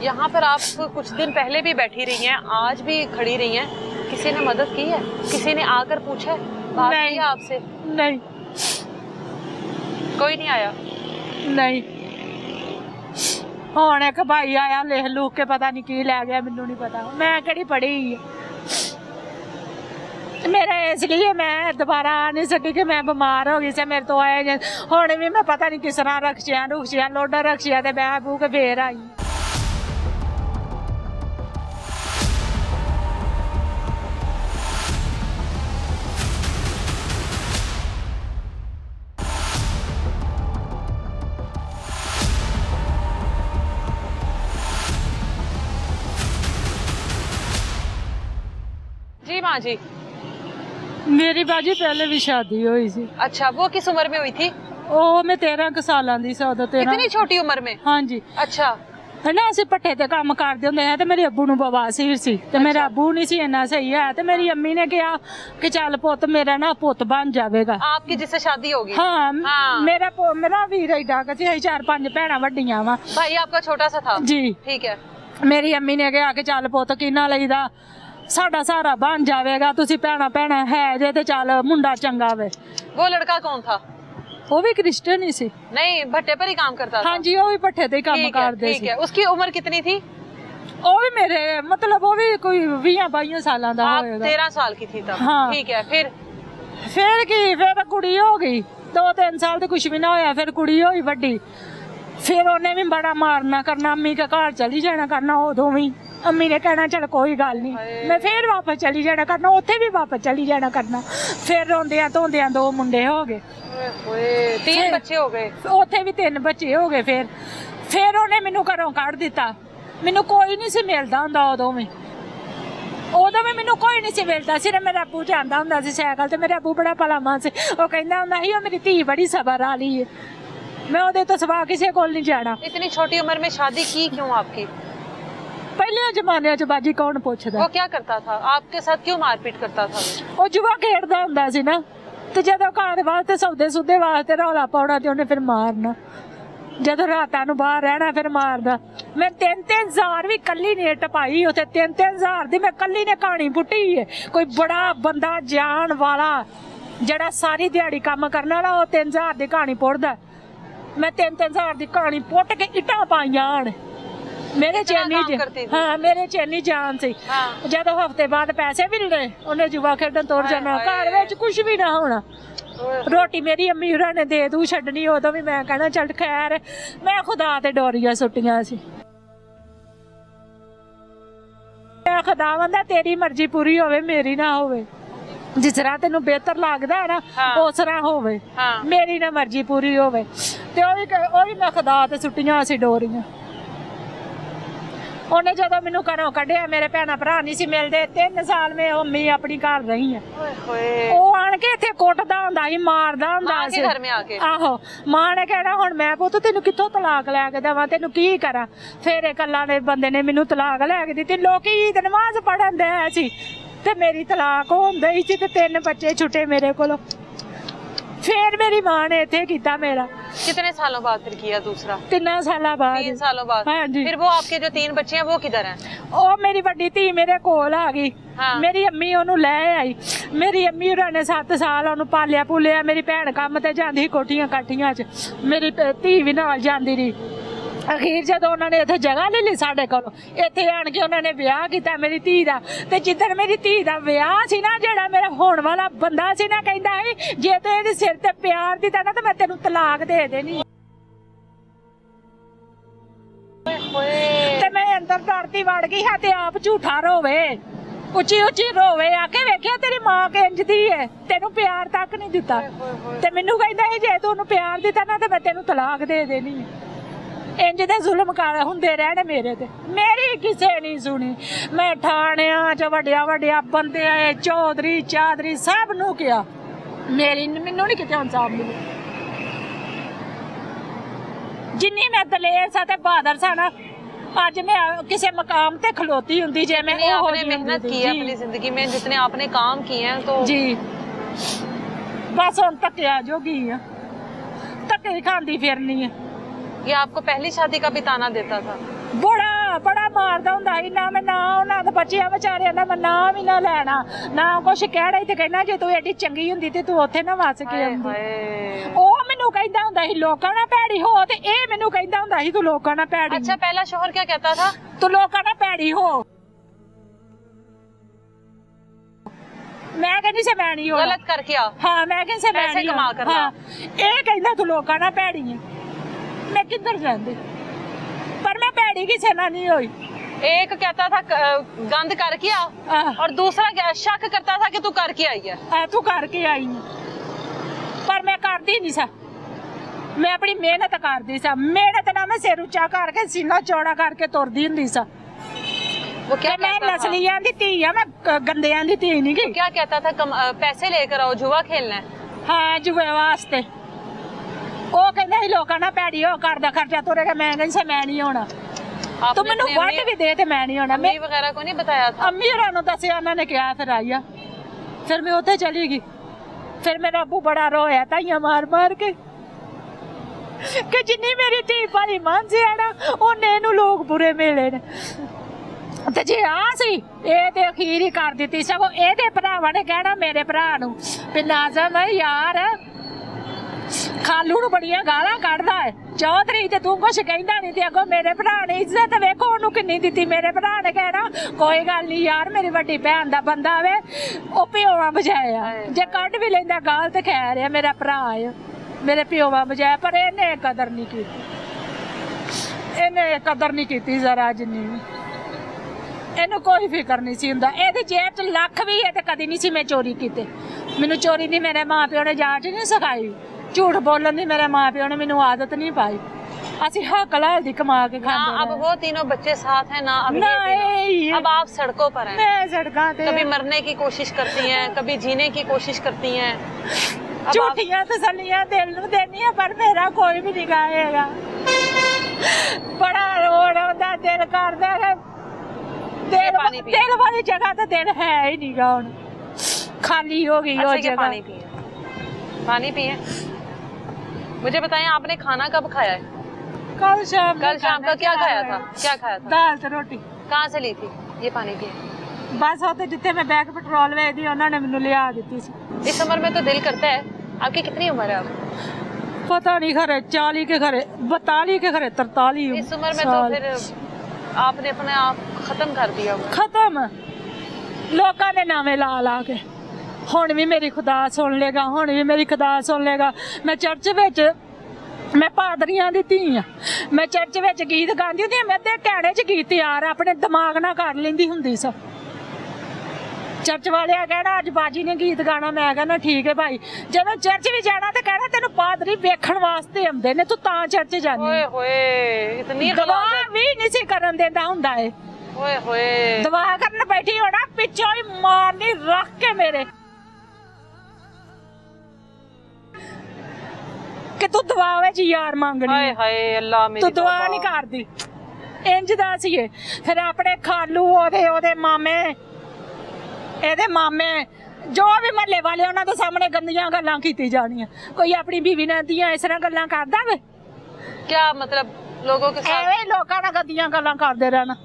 यहाँ पर आप कुछ दिन पहले भी बैठी रही हैं, आज भी खड़ी रही हैं, किसी ने मदद की है? किसी ने आकर पूछा है, बात की है आपसे? नहीं, कोई नहीं आया? नहीं। हुण एक भाई आया लिख लूख के, पता नहीं की लै गया, मैनू नहीं पता, मैं किहड़ी पढ़ी मेरा इसलिए मैं दोबारा आ नहीं सकी कि मैं बीमार हो गई से मेरे तो आए हुण भी मैं पता नहीं किस तरह रक्शिया लोडा रक्शिया ते मैं बू के फिर आई। जी माँ जी। मेरी बाजी पहले भी शादी हुई सी। अच्छा, वो किस उम्र में हुई थी? ਉਹ ਮੈਂ 13 ਕੁ ਸਾਲਾਂ ਦੀ ਸੀ ਉਦੋਂ 13। इतनी छोटी उम्र में? ਹਾਂਜੀ। अच्छा। ਹੈ ਨਾ ਅਸੀਂ ਪੱਠੇ ਤੇ ਕੰਮ ਕਰਦੇ ਹੁੰਦੇ ਆ ਤੇ ਮੇਰੇ ਅੱਬੂ ਨੂੰ ਬਵਾਸੀਰ ਸੀ ਤੇ ਮੇਰਾ ਅੱਬੂ ਨਹੀਂ ਸੀ ਇੰਨਾ ਸਹੀ ਹੈ ਤੇ ਮੇਰੀ ਅੰਮੀ ਨੇ ਕਿਹਾ ਕਿ ਚੱਲ ਪੁੱਤ ਮੇਰਾ ਨਾ ਪੁੱਤ ਬਣ ਜਾਵੇਗਾ। आपकी जिससे शादी होगी? हाँ, हाँ। मेरा ਵੀਰ ਏਡਾ ਕਿ ਅਸੀਂ 4-5 ਭੈਣਾਂ ਵੱਡੀਆਂ ਵਾ। भाई आपका छोटा सा था? ਜੀ। ठीक है। ਮੇਰੀ ਅੰਮੀ ਨੇ ਕਿਹਾ ਕਿ ਚੱਲ ਪੁੱਤ ਕਿੰਨਾ ਲਈਦਾ ਸਾਡਾ ਸਹਾਰਾ ਬਣ ਜਾਵੇਗਾ ਤੁਸੀਂ ਭੈਣਾਂ ਭੈਣਾਂ ਹੈ ਜੇ ਤੇ ਚੱਲ ਮੁੰਡਾ ਚੰਗਾ ਵੇ। वो लड़का कौन था? ਉਹ ਵੀ ਕ੍ਰਿਸਚਨ ਹੀ ਸੀ। नहीं, भट्टे पर ही काम करता था? हाँ जी, ਉਹ ਵੀ ਪੱਠੇ ਤੇ ਹੀ ਕੰਮ ठीक है, ਕਰਦੇ ठीक ਸੀ। है। उसकी उम्र कितनी थी? ਉਹ ਵੀ ਮੇਰੇ ਮਤਲਬ ਉਹ ਵੀ ਕੋਈ 20-22 ਸਾਲਾਂ ਦਾ आप ਹੋਏਗਾ। 13 साल की थी तब? हाँ। ठीक है। ਫਿਰ ਕੀ ਫਿਰ ਕੁੜੀ ਹੋ ਗਈ 2-3 ਸਾਲ ਤੇ ਕੁਝ ਵੀ ਨਾ ਹੋਇਆ ਫਿਰ ਕੁੜੀ ਹੋਈ ਵੱਡੀ ਫਿਰ ਉਹਨੇ ਵੀ ਬੜਾ ਮਾਰਨਾ ਕਰਨਾ ਅੰਮੀ ਕੇ ਘਰ ਚਲੀ ਜਾਣਾ ਕਰਨਾ ਉਦੋਂ ਵੀ ਅੰਮੀ ਨੇ ਕਹਿਣਾ ਚਲ ਕੋਈ ਗੱਲ ਨਹੀਂ ਮੈਂ ਫਿਰ ਵਾਪਸ ਚਲੀ ਜਾਣਾ ਕਰਨਾ ਉੱਥੇ ਵੀ ਵਾਪਸ ਚਲੀ ਜਾਣਾ ਕਰਨਾ ਫਿਰ ਰੋਂਦਿਆਂ ਧੋਂਦਿਆਂ 2 ਮੁੰਡੇ ਹੋ ਗਏ। तीन बच्चे हो गए? ਉੱਥੇ ਵੀ 3 ਬੱਚੇ ਹੋ ਗਏ। ਫਿਰ ਉਹਨੇ ਮੈਨੂੰ ਘਰੋਂ ਕੱਢ ਦਿੱਤਾ। ਮੈਨੂੰ ਕੋਈ ਨਹੀਂ ਸੀ ਮਿਲਦਾ ਹੁੰਦਾ ਉਦੋਂ ਵੀ ਮੈਨੂੰ ਕੋਈ ਨਹੀਂ ਸੀ ਮਿਲਦਾ ਸਿਰਫ ਮੇਰਾ ਅੱਬੂ ਜਾਂਦਾ ਹੁੰਦਾ ਸੀ ਸਾਈਕਲ ਤੇ ਮੇਰਾ ਅੱਬੂ ਬੜਾ ਭਲਾਮਾਨ ਸੀ ਉਹ ਕਹਿੰਦਾ ਹੁੰਦਾ ਸੀ ਉਹ ਮੇਰੀ ਧੀ ਬੜੀ ਸਬਰ ਵਾਲੀ ਹੈ ਮੈਂ ਉਹਦੇ ਤੋਂ ਸਿਵਾ ਕਿਸੇ ਕੋਲ ਨਹੀਂ ਜਾਣਾ। इतनी छोटी उम्र में शादी की क्यों आपकी? ਪਹਿਲੇ ਜ਼ਮਾਨੇ 'ਚ ਬਾਜੀ ਕੌਣ ਪੁੱਛਦਾ। वो क्या करता था? आपके साथ क्यों मारपीट करता था? ਉਹ ਜੁਆ ਖੇਡਦਾ ਹੁੰਦਾ ਸੀ ਨਾ ਤੇ ਜਦੋਂ ਘਰ ਵਾਸਤੇ ਸੌਦੇ ਸੁਦੇ ਵਾਸਤੇ ਰੌਲਾ ਪਾਉਣਾ ਤੇ ਉਹਨੇ ਫਿਰ ਮਾਰਨਾ ਜਦੋਂ ਰਾਤਾਂ ਨੂੰ ਬਾਹਰ ਰਹਿਣਾ ਫਿਰ ਮਾਰਦਾ। ਮੈਂ 3-3 ਹਜ਼ਾਰ ਵੀ ਕੱਲੀ ਨੇ ਟਪਾਈ ਉੱਥੇ 3-3 ਹਜ਼ਾਰ ਦੀ ਮੈਂ ਕੱਲੀ ਨੇ ਕਹਾਣੀ ਪੁੱਟੀ ਹੈ। ਕੋਈ ਬੜਾ ਬੰਦਾ ਜਾਣ ਵਾਲਾ ਜਿਹੜਾ ਸਾਰੀ ਦਿਹਾੜੀ ਕੰਮ ਕਰਨ ਵਾਲਾ ਉਹ 3 ਹਜ਼ਾਰ ਦੀ ਕਹਾਣੀ ਪੁੱਟਦਾ। ਮੈਂ 3-3 ਹਜ਼ਾਰ ਦੀ ਕਹਾਣੀ ਪੁੱਟ ਕੇ ਇੱਟਾਂ ਪਾਈਆਂ ਹਨ ਮੇਰੇ ਚੈਨੀ ਜਾਨ ਸੀ। ਜਦੋਂ ਹਫਤੇ ਬਾਅਦ ਪੈਸੇ ਮਿਲਣੇ ਉਹਨੇ ਜੁਆ ਖੇਡਣ ਤੁਰ ਜਾਣਾ ਘਰ ਵਿੱਚ ਕੁਝ ਵੀ ਨਾ ਹੋਣਾ। ਰੋਟੀ ਮੇਰੀ ਅੰਮੀ ਹੋਰਾਂ ਨੇ ਦੇ ਦੂ ਛੱਡਣੀ ਉਦੋਂ ਵੀ ਮੈਂ ਕਹਿਣਾ ਚੱਲ ਖੈਰ ਮੈਂ ਖੁਦਾ ਤੇ ਡੋਰੀਆਂ ਸੁੱਟੀਆਂ ਸੀ। ਖੁਦਾਵੰਦਾ ਤੇਰੀ ਮਰਜ਼ੀ ਪੂਰੀ ਹੋਵੇ ਮੇਰੀ ਨਾ ਹੋਵੇ ਜਿਸ ਤਰ੍ਹਾਂ ਤੈਨੂੰ ਬਿਹਤਰ ਲੱਗਦਾ ਹੈ ਨਾ ਉਸ ਤਰ੍ਹਾਂ ਹੋਵੇ ਮੇਰੀ ਨਾ ਮਰਜ਼ੀ ਪੂਰੀ ਹੋਵੇ ਤੇ ਉਹ ਵੀ ਮੈਂ ਖੁਦਾ ਤੇ ਸੁੱਟੀਆਂ ਸੀ ਡੋਰੀਆਂ। ਉਹਨੇ ਜਦੋਂ ਮੈਨੂੰ ਘਰੋਂ ਕੱਢਿਆ ਮੇਰੇ ਭੈਣਾਂ ਭਰਾ ਨਹੀਂ ਸੀ ਮਿਲਦੇ 3 ਸਾਲ ਮੈਂ ਅੰਮੀ ਆਪਣੀ ਘਰ ਰਹੀ ਆ। ਉਹ ਆਣ ਕੇ ਇੱਥੇ ਕੁੱਟਦਾ ਹੁੰਦਾ ਸੀ ਮਾਰਦਾ ਹੁੰਦਾ ਸੀ ਆਹੋ ਮਾਂ ਨੇ ਕਹਿਣਾ ਹੁਣ ਮੈਂ ਪੁੱਤ ਤੈਨੂੰ ਕਿੱਥੋਂ ਤਲਾਕ ਲੈ ਕੇ ਦੇਵਾਂ ਤੈਨੂੰ ਕੀ ਕਰਾਂ। ਫਿਰ ਇਕੱਲਾ ਦੇ ਬੰਦੇ ਨੇ ਮੈਨੂੰ ਤਲਾਕ ਲੈ ਕੇ ਦਿੱਤੀ। ਲੋਕੀ ਈਦ ਨਮਾਜ਼ ਪੜ੍ਹਨ ਦੇ ਸੀ ਤੇ ਮੇਰੀ ਤਲਾਕ ਹੁੰਦੀ ਸੀ ਤੇ 3 ਬੱਚੇ ਛੁੱਟੇ ਮੇਰੇ ਕੋਲੋਂ। फिर मेरी माँ ने इत्थे कीता मेरा। कितने सालों बाद फिर किया दूसरा? 3 साल बाद। 3 सालों बाद? हाँ जी। फिर वो आपके जो 3 बच्चे हैं वो किधर हैं? ओ मेरी बड़ी धी मेरे कोल आ गई। हाँ। मेरी अम्मी ओनू लै आई। मेरी अम्मी होरां ने 7 साल ओनू पालिया पुलिया। मेरी भैन काम ते जांदी कोठियां काठियां च मेरी धी भी नाल जांदी रही। अखीर जदों उन्होंने इत्थे जगह ले ली साडे कोलों इत्थे आण के उन्होंने विआह कीता मेरी धी दा ते जिद्दन मेरी धी दा विआह सी ना जेड़ा मेरा होण वाला बंदा सी ना कहंदा है जे तू इहदे सिर ते प्यार दिता ना ते मैं तैनूं तलाक दे देनी। ते मैं अंदर डरदी वड़ गई है ते आप झूठा रोवे उची उची रोवे आके वेखिया तेरी मां किंज दी है तैनूं प्यार तक नहीं दिता ते मैनूं कहंदा है जे तू उहनूं प्यार दिता ना ते मैं तैनूं तलाक दे देनी। इंज दे जुल्म कर हुंदे रहने मेरे ते मेरी किसे नहीं सुनी। मैं थाणियां च वड्डिया बंदे आए चौधरी चादरी सब नूं किया मेरी मैनूं नहीं किते इंसाफ मिले। जिन्नी मैं दलेर सा ते बहादुर सा ना अज मैं किसी मकाम ते खलोती हुंदी जे मैं आपने मेहनत की है अपनी जिंदगी में जितने आपने काम किए हैं तो जी बस हुण धक्किया जोगी आ धक्के खांदी फिरनी है। ये आपको पहली शादी का भी ताना देता था? बड़ा मारदा हुंदा सी ना मैं ना उन्हां दे बच्चियां विचारियां दा मैं नाम ही ना लैना ना कुछ कहना ते कहना जे तू एडी चंगी हुंदी ते तू उत्थे ना वस के आंदी। ओह मैनूं कहंदा हुंदा सी लोकां नाल भैड़ी हो ते ए मैनूं कहंदा हुंदा सी तू लोकां नाल भैड़ी। अच्छा पहला शौहर क्या कहता था? तू लोकां नाल भैड़ी हो ਮੈਂ ਕਹਿੰਦੀ ਸੀ ਮੈਂ ਨਹੀਂ ਹੋਣਾ। गलत करके आओ। हाँ मैं कैसे मैं पैसे नहीं कमा होना। कर हाँ ये कहना तू लोगों ना भैड़ी है, मैं किधर जाती, पर मैं भैड़ी किसी ना नहीं हुई। एक कहता था गंद करके आओ, और दूसरा शक करता था कि तू करके आई है। तू करके आई है, पर मैं करती नहीं सा, मैं अपनी मेहनत करती सा। मेहनत ना मैं सिर उच्चा करके सीना चौड़ा करके तुरदी हुंदी सा। वो क्या मैं कहता था? नस्लियां दी धी आ, मैं गंदियां दी धी नहीं गई। क्या कहता था? पैसे लेकर आओ, जुआ खेलना है। हाँ जुए वास्ते वो कहंदा सी लोकां ना भैड़ी हो, घर दा खर्चा तुरेगा। मैं कहंदी सी मैं नहीं होना, तू मैनू वंड भी दे ते मैं नहीं होना। अम्मी वगैरह को नहीं बताया था? अम्मी होरां नूं दस्सिया, उन्होंने कहा, फिर आई आ, फिर मैं उत्थे चली गई। फिर मेरा अब्बू बड़ा रोया ताइयां मार मार के कि जिन्नी मेरी धी भाई मन से ना उन्ने इहनूं लोग बुरे मिले ने। ते जे आ सी ਇਹ ਤੇ ਅਖੀਰ ਹੀ ਕਰ ਦਿੱਤੀ। ਸਗੋਂ ਇਹਦੇ ਭਰਾਵਾਂ ਨੇ ਕਹਿਣਾ ਮੇਰੇ ਭਰਾ ਨੂੰ ਵੀ ਨਾਜ਼ਮ ਯਾਰ ਖਾਲੂ ਨੂੰ ਬੜੀਆਂ ਗਾਲਾਂ ਕੱਢਦਾ ਹੈ, ਚੌਧਰੀ ਤੇ ਤੂੰ ਕੁਛ ਕਹਿੰਦਾ ਨਹੀਂ, ਤੇ ਅੱਗੋਂ ਮੇਰੇ ਭਰਾ ਨੇ ਇੱਜ਼ਤ ਵੇਖੋ ਉਹਨੂੰ ਕਿੰਨੀ ਦਿੱਤੀ। ਮੇਰੇ ਭਰਾ ਨੇ ਕਹਿਣਾ ਕੋਈ ਗੱਲ ਨਹੀਂ ਯਾਰ, ਮੇਰੀ ਵੱਡੀ ਭੈਣ ਦਾ ਬੰਦਾ ਵੇ, ਉਹ ਪਿਓਵਾ ਬਜਾਇਆ, ਜੇ ਕੱਢ ਵੀ ਲੈਂਦਾ ਗਾਲ ਤੇ ਖੈਰ ਆ, ਮੇਰਾ ਭਰਾ ਆ, ਮੇਰੇ ਪਿਓਵਾ ਬਜਾਇਆ। ਪਰ ਇਹਨੇ ਕਦਰ ਨਹੀਂ ਕੀਤੀ, ਇਹਨੇ ਕਦਰ ਨਹੀਂ ਕੀਤੀ ਜ਼ਰਾ ਜਿੰਨੀ ਵੀ। ਇਹਨੂੰ ਕੋਈ ਫਿਕਰ ਨਹੀਂ ਸੀ ਹੁੰਦਾ। ਇਹਦੀ ਜੇਬ 'ਚ ਲੱਖ ਵੀ ਹੈ ਤੇ ਕਦੀ ਨਹੀਂ ਸੀ ਮੈਂ ਚੋਰੀ ਕੀਤੇ। ਮੈਨੂੰ ਚੋਰੀ ਦੀ ਮੇਰੇ ਮਾਂ ਪਿਓ ਨੇ ਜਾਂਚ ਨਹੀਂ ਸਿਖਾਈ, ਝੂਠ ਬੋਲਣ ਦੀ ਮੇਰੇ ਮਾਂ ਪਿਓ ਨੇ ਮੈਨੂੰ ਆਦਤ ਨਹੀਂ ਪਾਈ। ਅਸੀਂ ਹੱਕ ਹਲਾਲ ਦੀ ਕਮਾ ਕੇ ਖਾਂਦੇ ना अब वो तीनों बच्चे साथ हैं, ना अब ना ये तीनों। ये अब आप सड़कों पर हैं, मैं सड़कों पे कभी मरने की कोशिश करती हैं, कभी जीने की कोशिश करती हैं। अब आप- ਝੂਠੀਆਂ ਤਸੱਲੀਆਂ ਦਿਲ ਨੂੰ ਦੇਣੀਆਂ, ਪਰ ਮੇਰਾ ਕੋਈ ਵੀ ਨਹੀਂ ਗਾਏਗਾ। ਬੜਾ ਰੋਣ ਆਉਂਦਾ, ਦਿਲ ਕਰਦਾ ਹੈ पानी पिए। दिल वाली जगह तो दिल है ही नहीं गा, खाली हो गई वो अच्छा, ये जगह। पानी पिए, पानी पिए। मुझे बताएं आपने खाना कब खाया है? कल शाम का क्या खाया था? क्या खाया था? दाल ते रोटी। कहाँ से ली थी ये पानी पिए? बस वो जिथे मैं बैग पेट्रोल वेचदी उन्होंने मैनू लिया दी सी। इस उम्र में तो दिल करता है। आपकी कितनी उम्र है अब? पता नहीं खरे 40 के खरे 42 के खरे 43। इस उम्र में तो फिर आपने अपने आप खत्म कर दिया होगा। खत्म लोगों ने नामे ला ला के। हुण भी मेरी खुदा सुन लेगा, हुण भी मेरी खुदा सुन लेगा। मैं चर्च विच, मैं पादरियां दी धी आ, मैं चर्च विच गीत गांदी हुंदी, मैं ते घैणे च गीत यार अपने दिमाग नाल कर लैंदी हुंदी सा। चर्च वाले कहना अज बाजी ने गीत गाना, मैं कहना ठीक है भाई। जब चर्च भी जाना तो कहना तेन पादरी वेखण वास्ते आउंदे ने, तू तां चर्च जानी। ओए होए इतनी दुआ भी नहीं सी करन देंदा हुंदा है। ओए होए दुआ करन बैठी होना, पिछों ही मारनी रख के मेरे कि तू दुआ विच यार मंगनी। हाय हाय अल्लाह मेरी तू दुआ तौबा। नहीं करदी। इंज दा सीए फिर अपने खालू ओदे मामे, ਇਹਦੇ ਮਾਮੇ, ਜੋ ਵੀ ਮਹੱਲੇ ਵਾਲੇ ਉਹਨਾਂ ਦੇ ਸਾਹਮਣੇ ਗੰਦੀਆਂ ਗੱਲਾਂ ਕੀਤੀ ਜਾਣੀਆਂ। ਕੋਈ ਆਪਣੀ ਬੀਵੀ ਨਾਲ ਦੀਆਂ ਇਸ ਤਰ੍ਹਾਂ ਗੱਲਾਂ ਕਰਦਾ ਵੇ? क्या मतलब लोगों के साथ ਐਵੇਂ ਲੋਕਾਂ ਨਾਲ ਗੰਦੀਆਂ ਗੱਲਾਂ ਕਰਦੇ ਰਹਿਣਾ।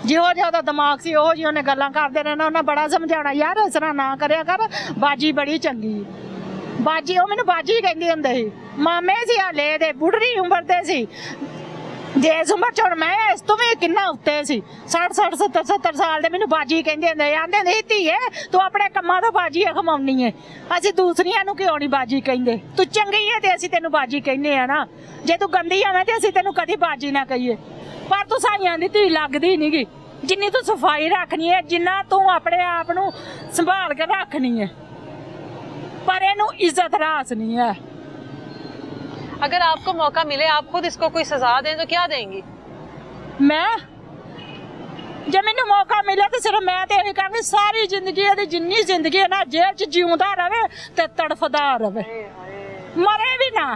ਜਿਹੋ ਜਿਹਾ ਉਹਦਾ ਦਿਮਾਗ ਸੀ ਉਹੋ ਜਿਹੀ ਉਹਨੇ ਗੱਲਾਂ ਕਰਦੇ ਰਹਿਣਾ। ਉਹਨਾਂ ਬੜਾ ਸਮਝਾਉਣਾ ਯਾਰ ਇਸ ਤਰ੍ਹਾਂ ਨਾ ਕਰਿਆ ਕਰ, ਬਾਜੀ ਬੜੀ ਚੰਗੀ ਹੈ। ਬਾਜੀ ਉਹ ਮੈਨੂੰ ਬਾਜੀ ਕਹਿੰਦੇ ਹੁੰਦੇ ਸੀ। ਮਾਮੇ ਸੀ ਹਾਲੇ ਦੇ, ਬੁੱਢੀ ਉਮਰ ਦੇ ਸੀ। ਜੇ ਇਸ ਉਮਰ ਚ ਹੁਣ ਮੈਂ ਇਸ ਤੋਂ ਵੀ ਕਿੰਨਾ ਉੱਤੇ ਸੀ, 60 70 ਸਾਲ ਦੇ ਮੈਨੂੰ ਬਾਜੀ ਕਹਿੰਦੇ ਹੁੰਦੇ। ਆਂਦੇ ਨਹੀਂ ਧੀਏ ਤੂੰ ਆਪਣੇ ਕੰਮਾਂ ਤੋਂ ਬਾਜੀ ਖਮਾਉਣੀ ਹੈ, ਅਸੀਂ ਦੂਸਰੀਆਂ ਨੂੰ ਕਿਉਂ ਨਹੀਂ ਬਾਜੀ ਕਹਿੰਦੇ? ਤੂੰ ਚੰਗੀ ਹੈ ਤੇ ਅਸੀਂ ਤੈਨੂੰ ਬਾਜੀ ਕਹਿੰਦੇ ਆ ਨਾ, ਜੇ ਤੂੰ ਗੰਦੀ ਆਵੇਂ ਤੇ ਅਸੀਂ ਤੈਨੂੰ ਕਦੀ ਬਾਜੀ ਨਾ ਕਹੀਏ। ਪਰ ਤੂੰ ਸਾਈਆਂ ਦੀ ਧੀ ਲੱਗਦੀ ਨਹੀਂ ਗੀ, ਜਿੰਨੀ ਤੂੰ ਸਫਾਈ ਰੱਖਣੀ ਹੈ, ਜਿੰਨਾ ਤੂੰ ਆਪਣੇ ਆਪ ਨੂੰ ਸੰਭਾਲ ਕੇ ਰੱਖਣੀ ਹੈ, ਪਰ ਇਹਨੂੰ ਇੱਜ਼ਤ ਰਾਸ ਨਹੀਂ ਹੈ। अगर आपको मौका मिले आप खुद इसको कोई सजा दें तो क्या देंगी? मैं ਜੇ ਮੈਨੂੰ ਮੌਕਾ ਮਿਲਿਆ ਤਾਂ ਸਿਰਫ ਮੈਂ ਤੇ ਇਹ ਕਹਾਂਗੀ ਸਾਰੀ ਜ਼ਿੰਦਗੀ ਇਹਦੀ ਜਿੰਨੀ ਜ਼ਿੰਦਗੀ ਹੈ ਨਾ ਜੇਲ੍ਹ 'ਚ ਜਿਉਂਦਾ ਰਵੇ ਤੇ ਤੜਫਦਾ ਰਵੇ, ਮਰੇ ਵੀ ਨਾ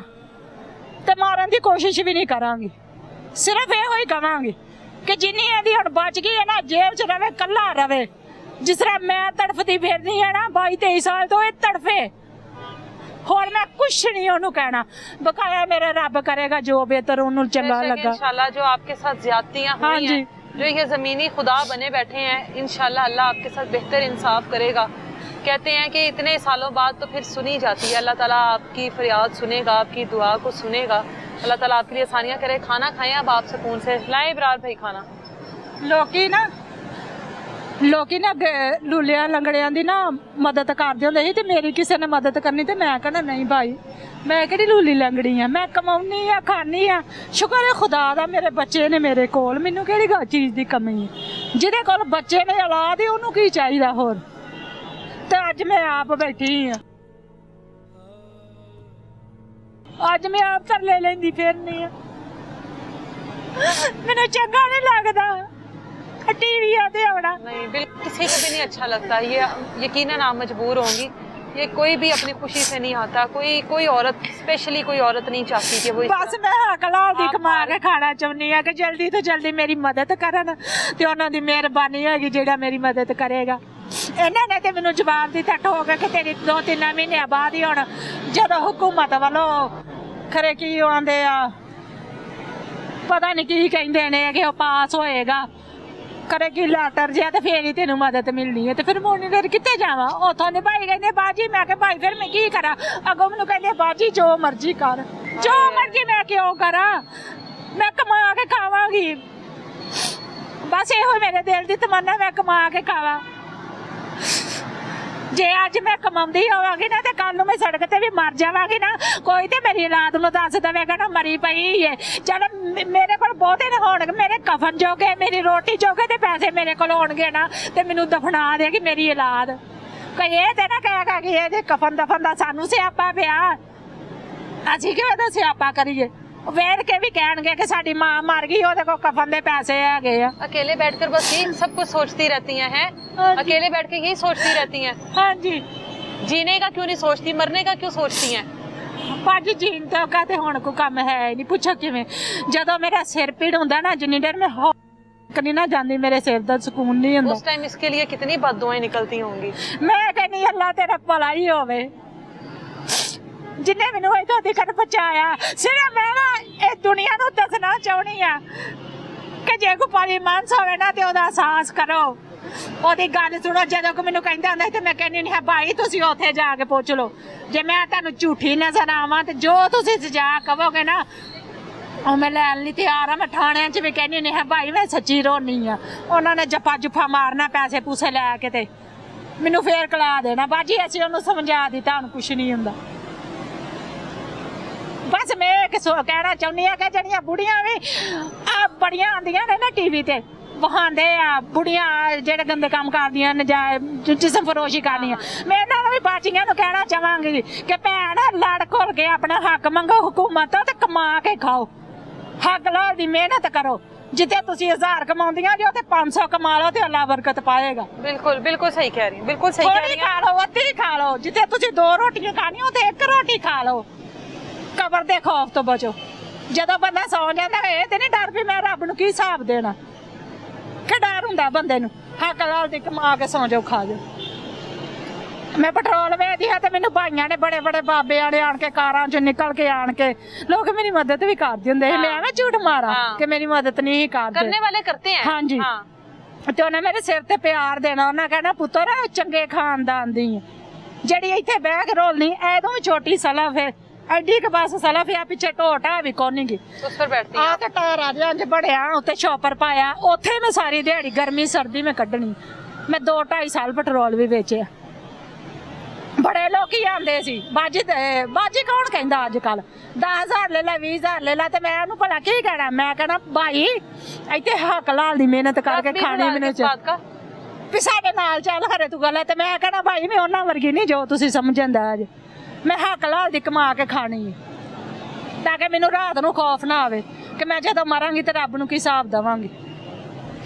ਤੇ ਮਾਰਨ ਦੀ ਕੋਸ਼ਿਸ਼ ਵੀ ਨਹੀਂ ਕਰਾਂਗੀ। ਸਿਰਫ ਇਹੋ ਹੀ ਕਹਾਂਗੀ ਕਿ ਜਿੰਨੀ ਇਹਦੀ ਹੁਣ ਬਚ ਗਈ ਹੈ ਨਾ ਜੇਲ੍ਹ 'ਚ ਰਵੇ, ਕੱਲਾ ਰਵੇ। ਜਿਸ ਤਰ੍ਹਾਂ ਮੈਂ ਤੜਫਦੀ ਫਿਰਦੀ ਹੈ ਨਾ 22-23 ਸਾਲ ਤੋਂ, ਇਹ ਤੜਫੇ। ਹੋਰ मैं कुछ नहीं ਉਹਨੂੰ कहना, बकाया मेरा रब करेगा जो बेहतर ਉਹਨੂੰ चंगा लगा। इंशाल्लाह जो आपके साथ ज्यादतियां हुई हैं, जो ये जमीनी खुदा बने बैठे हैं, इंशाल्लाह अल्लाह आपके साथ बेहतर इंसाफ करेगा। कहते हैं कि इतने सालों बाद तो फिर सुनी जाती है। अल्लाह ताला आपकी फरियाद सुनेगा, आपकी दुआ को सुनेगा। अल्लाह ताला आपके लिए आसानियां करे। खाना खाएं अब आप सुकून से। लाएं इब्रार भाई खाना। लोकी ना ਲੋਕੀ ਨਾ ਲੂਲਿਆਂ ਲੰਗੜਿਆਂ ਦੀ ਨਾ ਮਦਦ ਕਰਦੇ ਹੁੰਦੇ ਸੀ ਤੇ ਮੇਰੀ ਕਿਸੇ ਨੇ ਮਦਦ ਕਰਨੀ ਤੇ ਮੈਂ ਕਹਿੰਦਾ ਨਹੀਂ ਭਾਈ ਮੈਂ ਕਿਹੜੀ ਲੂਲੀ ਲੰਗੜੀ ਆ, ਮੈਂ ਕਮਾਉਣੀ ਆ ਖਾਣੀ ਆ, ਸ਼ੁਕਰ ਹੈ ਖੁਦਾ ਦਾ ਮੇਰੇ ਬੱਚੇ ਨੇ ਮੇਰੇ ਕੋਲ, ਮੈਨੂੰ ਕਿਹੜੀ ਚੀਜ਼ ਦੀ ਕਮੀ ਹੈ। ਜਿਹਦੇ ਕੋਲ ਬੱਚੇ ਨੇ ਔਲਾਦ ਹੈ ਉਹਨੂੰ ਕੀ ਚਾਹੀਦਾ ਹੋਰ। ਤੇ ਅੱਜ ਮੈਂ ਆਪ ਬੈਠੀ ਆ, ਅੱਜ ਮੈਂ ਆਪ ਤਰਲੇ ਲੈਂਦੀ ਫਿਰਨੀ ਆ, ਮੈਨੂੰ ਚੰਗਾ ਨਹੀਂ ਲੱਗਦਾ टीवी आते आना। नहीं बिल्कुल किसी को भी नहीं अच्छा लगता, ये यकीनन आप मजबूर होंगी, ये कोई भी अपनी खुशी से नहीं आता, कोई औरत स्पेशली कोई औरत नहीं चाहती कि वो बस मैं हकलाल दी कमा के खाना चाहनी है कि जल्दी तो जल्दी मेरी मदद करन ते उन्हां दी मेहरबानी होगी जेड़ा मेरी मदद करेगा। इन्हां ने ते मैनूं जवाब दिता ठोक के तेरी 2-3 महीने बाद ही हुण जदों हुकूमत वालों खरे की आंदे आ पता नहीं की कहिंदे ने कि वो पास होएगा करेगी लैटर जिहा ते फिर ही तेनू मदद मिलनी है। तो फिर मैं फिर कित्थे जावां? उत्थों दे भाई कहंदे बाजी, मैं कहा भाई फिर मैं की करा? अगों मैनू कहंदे बाजी जो मर्जी कर, जो मर्जी मैं क्यों करा, मैं कमा के खावांगी, बस इहो मेरे दिल दी तमन्ना, मैं कमा के खावां। जे अज मैं कमाउंदी होवांगी ना ते कल नूं मैं सड़क ते भी मर जावांगी ना, कोई ते मेरी औलाद नूं दस देवेगा ना मरी पई है। चल मेरे कोल बहुते ना होणगे, मेरे कफन जोगे मेरी रोटी जोगे ते पैसे मेरे कोल होणगे ना ते मैनूं दफना देगी मेरी औलाद। कोई ये ते ना कहेगा कि ये कफन दफन दा सानूं सियापा पिया, असीं किवें दा सियापा करिए? वेड़ के भी कहेंगे कि साडी मां मर गई, ओहदे कोल कफन दे पैसे हैगे आ। अकेले बैठकर बस यही सब कुछ सोचती रहती हैं? अकेले बैठ के यही सोचती रहती हैं? हाँ जी। जीने का क्यों नहीं सोचती, मरने का क्यों सोचती हैं? भाजी जीन तो कहते हुण कोई काम है नहीं, पूछो किवें? जदों मेरा सिर पीड़ हुंदा ना, जिन्नी देर मैं नहीं ना जांदी मेरे सिर दा सुकून नहीं हुंदा। उस टाइम इसके लिए कितनी बददुआएं निकलती होंगी? मैं कहनी अल्लाह तेरा भला ही होवे जिन्हें मैनू इत्थों तक पहुंचाया। सिर्फ मैं ना इस दुनिया नूं दसना चाहुंदी आ कि जे कोई भली मानस होवे ना ते ओहदा एहसास करो, ओहदी गल सुनो। जदों कोई मैनू कहंदा हुंदा ते मैं कहनी नहीं भाई तुसीं उत्थे जाके पुछ लो, जे मैं तुहानूं झूठी नजर आवां ते जो तुसीं सजा कहोगे ना ਉਹ मैं लैन नहीं तैयार हाँ। मैं थाने च भी कहनी नहीं है भाई मैं सच्ची रोनी हाँ, उन्होंने जप्पा जुप्पा मारना पैसे पूसे लैके ते मैनू फिर कला देना। बाजी असीं उन्होंने समझा दिता हुण कुछ नहीं हुंदा। बस मैं कहना चाहुंदी हाँ कि जड़ियां बुढ़ियां भी बड़ियां आंदियां ने ना टीवी ते वहांदे आ, बुढ़ियां जेड़े गंदे काम करदियां नजायज जिस्म फरोशी करदियां, मैं इन्हां नूं भी बाजियां नूं कहना चाहांगी कि भैण लड़ घुल के अपना हक मंगो हुकूमत तो ते कमा के खाओ, हक लाल दी मेहनत करो। जिथे तुसी 1000 कमाउंदियां जो ते 500 कमा लो ते अल्लाह बरकत पाएगा। बिल्कुल बिल्कुल सही कह रही हैं, बिल्कुल सही कह रही हैं। खा लो अद्धी खा लो, जिथे तुसी 2 रोटियां खानियां ते 1 रोटी खा लो। कबर दे खौफ तो बचो। जदों बंदा सौ जांदा है ते नहीं डर भी मैं रब नूं की हिसाब देना, कि डर हुंदा बंदे नूं? हक लाल दी कमा के सौ जाओ खा जाओ। मैं पेट्रोल वेचदी हाँ तो मैनू भाइयों ने बड़े बड़े बाबे आने आन के कारां चों निकल के आन के लोग मेरी मदद भी करदे हुंदे हे। मैं एवें झूठ मारा कि मेरी मदद नहीं करदे, करने वाले करते हैं। हाँ जी। ते उन्हें मेरे सिर ते प्यार देना, उन्हें कहना पुत्तर चंगे खानदान दी जेड़ी इत्थे बैग रोलनी ऐदों छोटी सलफ है, एडी के बस सलफ है, पिछे ढोटा भी कोनी गी, उस पर बैठती आ ते टारा जिहा इंज बड़िया उत्ते शॉपर पाया, उत्थे मैं सारी दिहाड़ी गर्मी सर्दी में कड्ढनी। मैं 2-2.5 साल पेट्रोल भी बेचे। बड़े लोग आंदे सी बाजी बाजी कौन कहंदा अजकल 10,000 ले ला 20,000 ले ला, ते मैं उन्होंने भला की कहना? मैं कहना भाई इत्थे हक लाल दी मेहनत करके खानी मैंने भी साडे नाल चल खरे तू गल है, ते मैं कहना भाई मैं उन्हां वर्गी नहीं जो तुसीं समझदा अज, मैं हक लाल दी कमा के खानी है ताकि मैनू रात नूं खौफ ना आवे कि मैं जदों मरांगी ते रब नूं की हिसाब देवांगी।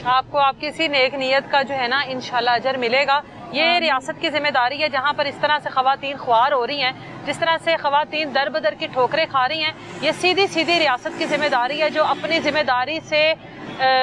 आपको आपकी इसी नेक नीयत का जो है ना इंशाल्लाह अजर मिलेगा। ये रियासत की जिम्मेदारी है जहाँ पर इस तरह से ख़वातीन ख्वार हो रही हैं, जिस तरह से ख़वातीन दर बदर की ठोकरें खा रही हैं, ये सीधी सीधी रियासत की जिम्मेदारी है जो अपनी जिम्मेदारी से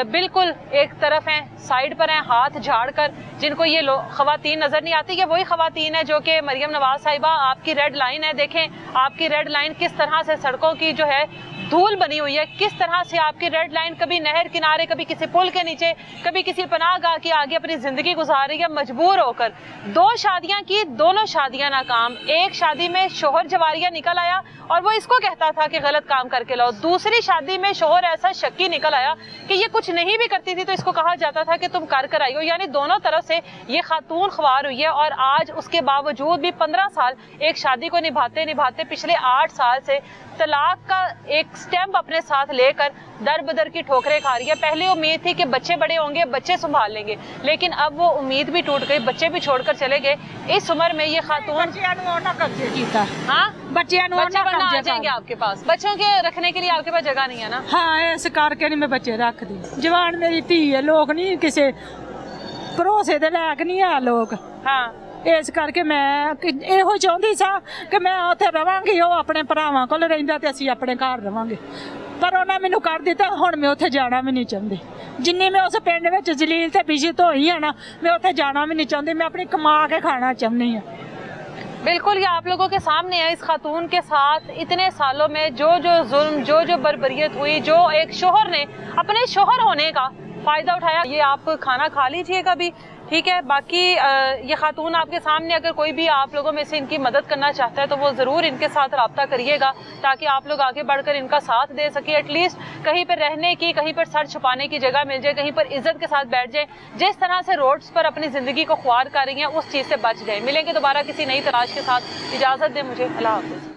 बिल्कुल एक तरफ हैं, साइड पर हैं, हाथ झाड़ कर, जिनको ये ख़वातीन नज़र नहीं आती। ये वही ख़वातीन है जो कि मरियम नवाज साहिबा आपकी रेड लाइन है। देखें आपकी रेड लाइन किस तरह से सड़कों की जो है धूल बनी हुई है। किस तरह से आपकी रेड लाइन कभी नहर किनारे, कभी किसी पुल के नीचे, कभी किसी पनाहगाह के आगे अपनी जिंदगी गुजार रही है मजबूर होकर। 2 शादियां की, दोनों शादियां नाकाम। एक शादी में शोहर जवारिया निकल आया और वो इसको कहता था कि गलत काम करके लाओ। दूसरी शादी में शोहर ऐसा शक्की निकल आया कि ये कुछ नहीं भी करती थी तो इसको कहा जाता था कि तुम कर आई हो। यानी दोनों तरफ से ये खातून ख्वार हुई है और आज उसके बावजूद भी 15 साल एक शादी को निभाते निभाते पिछले 8 साल से तलाक का एक स्टैंप अपने साथ लेकर दर बदर की ठोकरें खा रही है। पहले उम्मीद थी कि बच्चे बड़े होंगे, बच्चे संभाल लेंगे, लेकिन अब वो उम्मीद भी टूट गई, बच्चे भी छोड़कर चले गए। इस उम्र में ये खातून आ जाएंगे आपके पास, बच्चों के रखने के लिए आपके पास जगह नहीं है ना। हाँ, इस करके नहीं मैं बच्चे रख दी। जवान मेरी धी है, लोग नहीं किसी भरोसे दे लायक नहीं है लोग। हाँ, इस करके मैं ਇਹੋ ਚਾਹੁੰਦੀ ਸਾਂ ਕਿ ਮੈਂ ਉੱਥੇ ਰਵਾਂਗੀ, ਉਹ ਆਪਣੇ ਭਰਾਵਾਂ ਕੋਲ ਰਹਿੰਦਾ ਤੇ ਅਸੀਂ ਆਪਣੇ ਘਰ ਰਵਾਂਗੇ, ਪਰ ਉਹਨਾਂ ਮੈਨੂੰ ਕਰ ਦਿੱਤਾ। ਹੁਣ ਮੈਂ ਉੱਥੇ ਜਾਣਾ ਵੀ ਨਹੀਂ ਚਾਹੁੰਦੀ। ਜਿੰਨੀ ਮੈਂ ਉਸ ਪਿੰਡ ਵਿੱਚ ਜਲੀਲ ਤੇ ਬਿਸ਼ਤ ਹੋਈ ਆ ਨਾ, ਮੈਂ ਉੱਥੇ ਜਾਣਾ ਵੀ ਨਹੀਂ ਚਾਹੁੰਦੀ। मैं अपनी कमा के खाना चाहती हूँ। बिल्कुल, ये आप लोगों के सामने है। इस खातून के साथ इतने सालों में जो जुल्म, जो बर्बरियत हुई, जो एक शोहर ने अपने शोहर होने का फ़ायदा उठाया। ये आप खाना खा लीजिएगा भी, ठीक है। बाकी ये खातून आपके सामने, अगर कोई भी आप लोगों में से इनकी मदद करना चाहता है तो वो ज़रूर इनके साथ रब्ता करिएगा ताकि आप लोग आगे बढ़कर इनका साथ दे सके। एटलीस्ट कहीं पर रहने की, कहीं पर सर छुपाने की जगह मिल जाए, कहीं पर इज्जत के साथ बैठ जाए। जिस तरह से रोड्स पर अपनी ज़िंदगी को ख्वार कर रही हैं उस चीज़ से बच जाए। मिलेंगे दोबारा किसी नई तलाश के साथ। इजाज़त दें मुझे, अल्लाह हाफ़िज़।